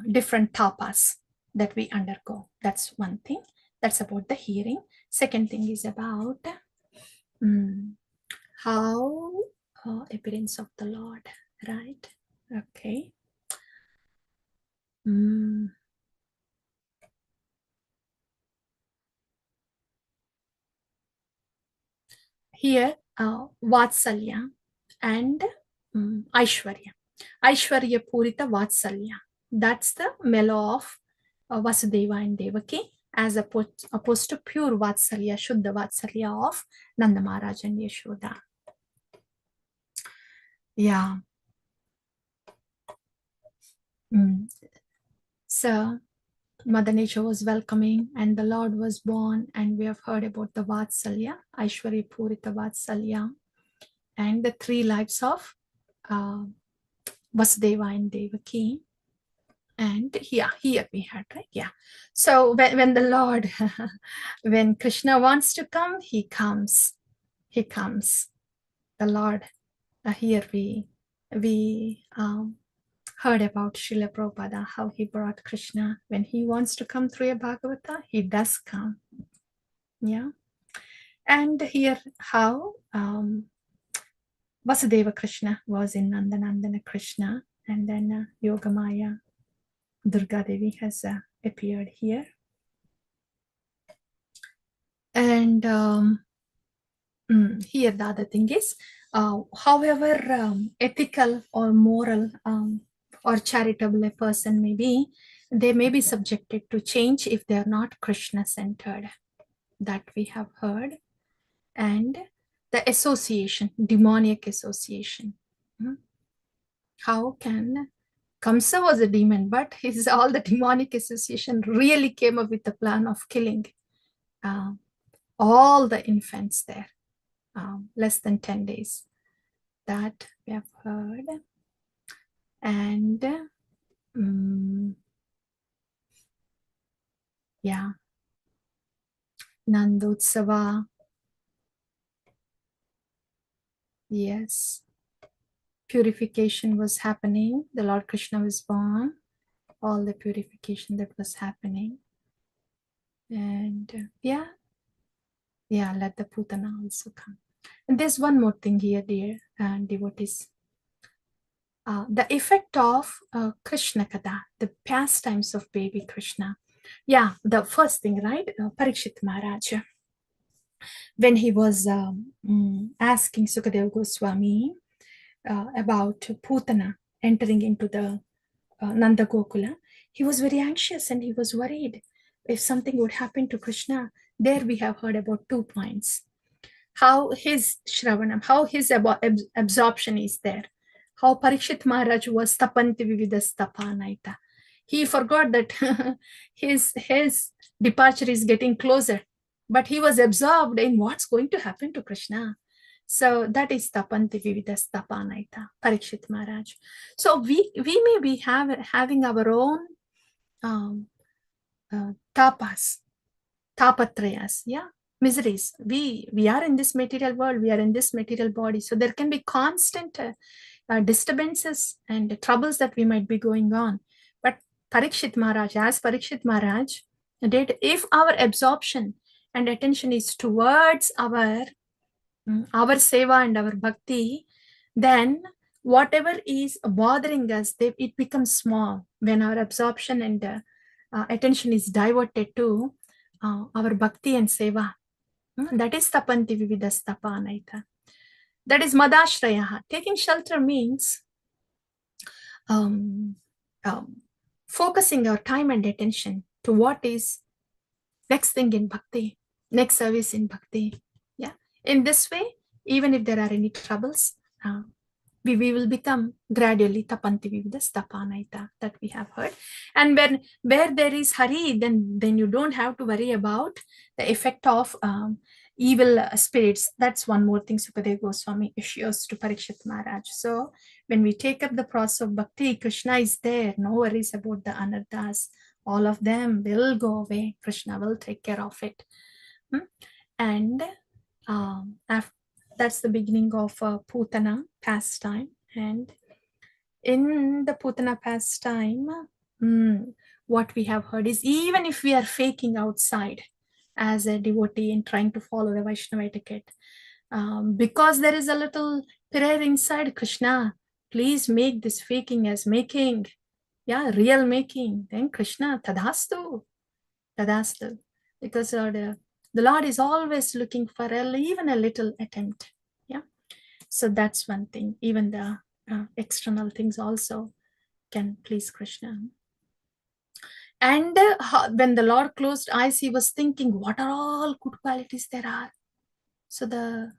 different tapas that we undergo. That's one thing. That's about the hearing. Second thing is about how appearance of the Lord, right? Okay. Here, Vatsalya and Aishwarya. Aishwarya Purita Vatsalya. That's the mellow of Vasudeva and Devaki, as opposed to pure Vatsalya, Shuddha Vatsalya of Nanda Maharaj and Yashoda. Yeah. So Mother Nature was welcoming and the Lord was born, and we have heard about the Vatsalya, Aishwarya Purita Vatsalya, and the 3 lives of Vasudeva and Devaki. And here we had, right? Yeah. So when the Lord, when Krishna wants to come, he comes. He comes. The Lord, here we heard about Srila Prabhupada, how he brought Krishna. When he wants to come through a Bhagavata, he does come. Yeah. And here how Vasudeva Krishna was in Nandanandana Krishna, and then Yogamaya Durga Devi has appeared here. And here the other thing is, however ethical or moral or charitable a person may be, they may be subjected to change if they are not Krishna-centered. That we have heard. And the association, demonic association. How can Kamsa was a demon, but all the demonic association really came up with the plan of killing all the infants there, less than 10 days. That we have heard. And yeah, Nandotsava. Yes. Purification was happening. The Lord Krishna was born. All the purification that was happening. And yeah, let the Putana also come. And there's one more thing here, dear devotees. The effect of Krishna Kada, the pastimes of baby Krishna. Yeah, the first thing, right? Parikshit Maharaj, when he was asking Sukadeva Goswami about Putana entering into the Nanda Gokula, he was very anxious and he was worried if something would happen to Krishna. There we have heard about 2 points. How his Shravanam, how his absorption is there. How Parikshit Maharaj was tapanti vividas tapanaita. He forgot that his departure is getting closer, but he was absorbed in what's going to happen to Krishna. So that is tapanti vividas tapanaita, Parikshit Maharaj. So we may be having our own tapas, tapatrayas, yeah, miseries. We are in this material world, we are in this material body, so there can be constant disturbances and troubles that we might be going on. But Parikshit Maharaj, as Parikshit Maharaj did, if our absorption and attention is towards our seva and our bhakti, then whatever is bothering us, it becomes small when our absorption and attention is diverted to our bhakti and seva. That is tapanti vividas tapanaita. That is madashraya. Taking shelter means focusing our time and attention to what is next thing in bhakti, next service in bhakti. Yeah. In this way, even if there are any troubles, we will become gradually tapanti vivida that we have heard. And where there is hari, then you don't have to worry about the effect of evil spirits. That's one more thing Sukadeva Goswami assures to Parikshit Maharaj. So when we take up the process of bhakti, Krishna is there, no worries about the anarthas. All of them will go away. Krishna will take care of it. And that's the beginning of Putana pastime. And in the Putana pastime, what we have heard is, even if we are faking outside as a devotee and trying to follow the Vaishnava etiquette, because there is a little prayer inside, Krishna, please make this faking as making, real making, then Krishna, tadastu, because the Lord is always looking for even a little attempt. So that's one thing. Even the external things also can please Krishna. And when the Lord closed eyes, he was thinking, what are all good qualities there are? So the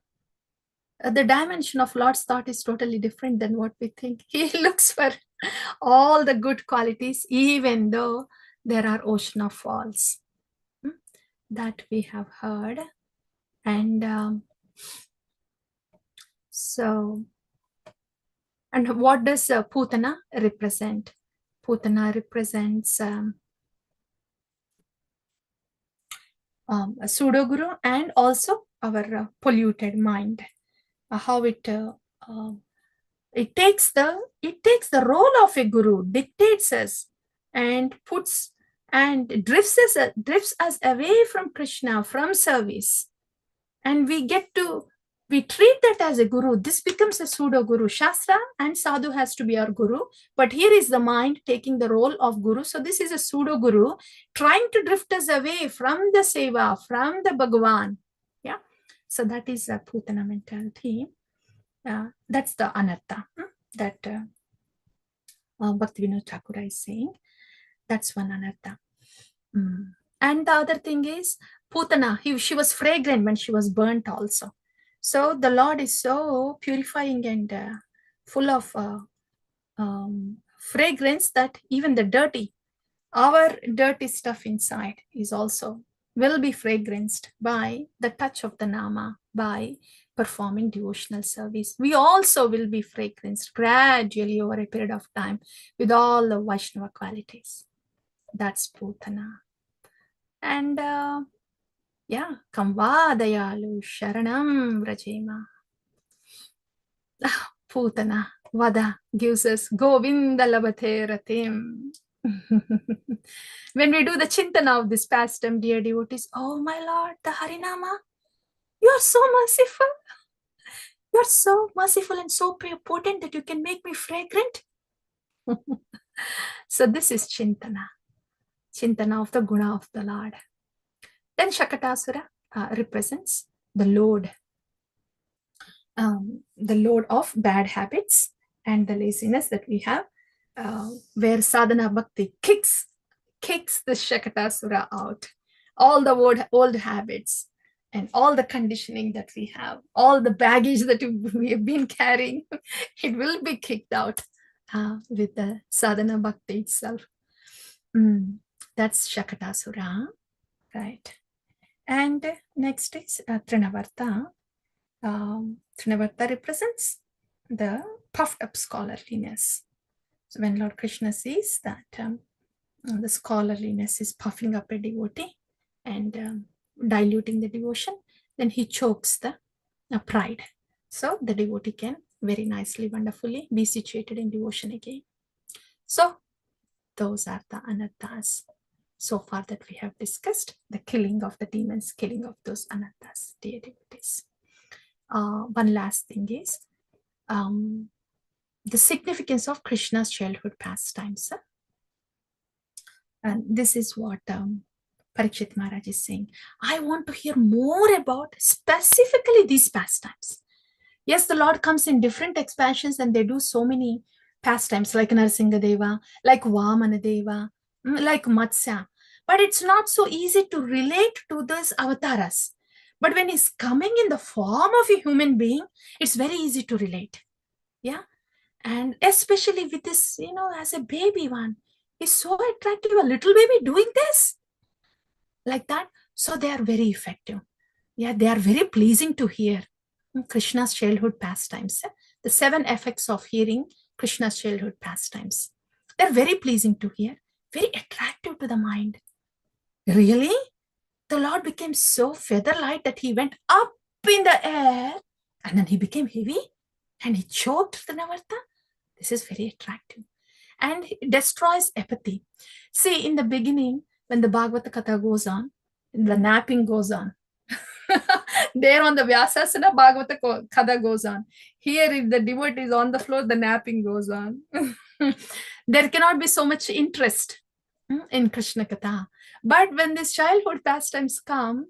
dimension of Lord's thought is totally different than what we think. He looks for all the good qualities, even though there are ocean of faults. That we have heard. And and what does Putana represent? Putana represents a pseudo guru, and also our polluted mind. How it takes the role of a guru, dictates us, and drifts us away from Krishna, from service, and we treat that as a guru. This becomes a pseudo guru. Shastra and sadhu has to be our guru, but here is the mind taking the role of guru. So this is a pseudo guru trying to drift us away from the seva, from the Bhagavan. So that is a Putana mentality. That's the anartha that Bhaktivinoda Thakur is saying. That's one anartha. And the other thing is, Putana, she was fragrant when she was burnt also. So the Lord is so purifying and full of fragrance that even our dirty stuff inside will be fragranced by the touch of the Nama, by performing devotional service. We also will be fragranced gradually over a period of time with all the Vaishnava qualities. That's Putana. And Kamvadayalu Sharanam Vrajema. Putana, Vada gives us Govinda Labate Ratim. When we do the Chintana of this pastime, dear devotees, oh my Lord, the Harinama, you are so merciful. You are so merciful and so potent that you can make me fragrant. So this is Chintana of the Guna of the Lord. Then Shakatasura represents the load of bad habits and the laziness that we have, where sadhana bhakti kicks the Shakatasura out. All the old habits and all the conditioning that we have, all the baggage that we have been carrying, it will be kicked out with the sadhana bhakti itself. That's Shakatasura, right? And next is Trinavarta. Trinavarta represents the puffed up scholarliness. So when Lord Krishna sees that the scholarliness is puffing up a devotee and diluting the devotion, then he chokes the pride. So the devotee can very nicely, wonderfully be situated in devotion again. So those are the anarthas so far that we have discussed, the killing of the demons, killing of those anarthas, dear devotees. One last thing is the significance of Krishna's childhood pastimes. And this is what Parikshit Maharaj is saying. I want to hear more about specifically these pastimes. Yes, the Lord comes in different expansions and they do so many pastimes like Narasimha Deva, like Vamana Deva, like Matsya. But it's not so easy to relate to those avatars. But when he's coming in the form of a human being, it's very easy to relate. Yeah. And especially with this, as a baby one, he's so attractive, a little baby doing this like that. So they are very effective. Yeah, they are very pleasing to hear. Krishna's childhood pastimes. The 7 effects of hearing Krishna's childhood pastimes. They're very pleasing to hear, very attractive to the mind. Really? The Lord became so feather light that he went up in the air and then he became heavy and he choked the Navarta. This is very attractive. And it destroys apathy. See, in the beginning, when the Bhagavata Katha goes on, the napping goes on. There on the Vyasasana, Bhagavata Katha goes on. Here, if the devotee is on the floor, the napping goes on. There cannot be so much interest in Krishna Katha. But when these childhood pastimes come,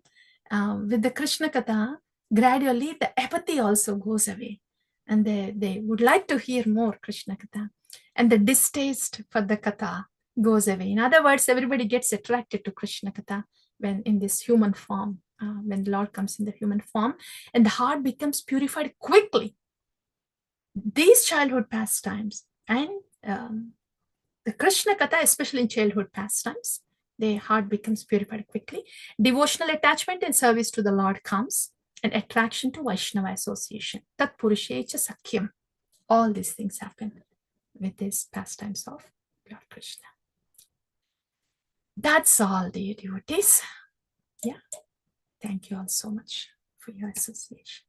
with the Krishna Katha, gradually the apathy also goes away. And they would like to hear more Krishna Katha. And the distaste for the Katha goes away. In other words, everybody gets attracted to Krishna Katha when in this human form, when the Lord comes in the human form, and the heart becomes purified quickly. These childhood pastimes and the Krishna Katha, especially in childhood pastimes, the heart becomes purified quickly. Devotional attachment and service to the Lord comes, and attraction to Vaishnava association. Tat Purushecha Sakhyam. All these things happen with these pastimes of Lord Krishna. That's all, dear devotees. Yeah. Thank you all so much for your association.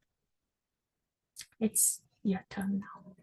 It's your turn now.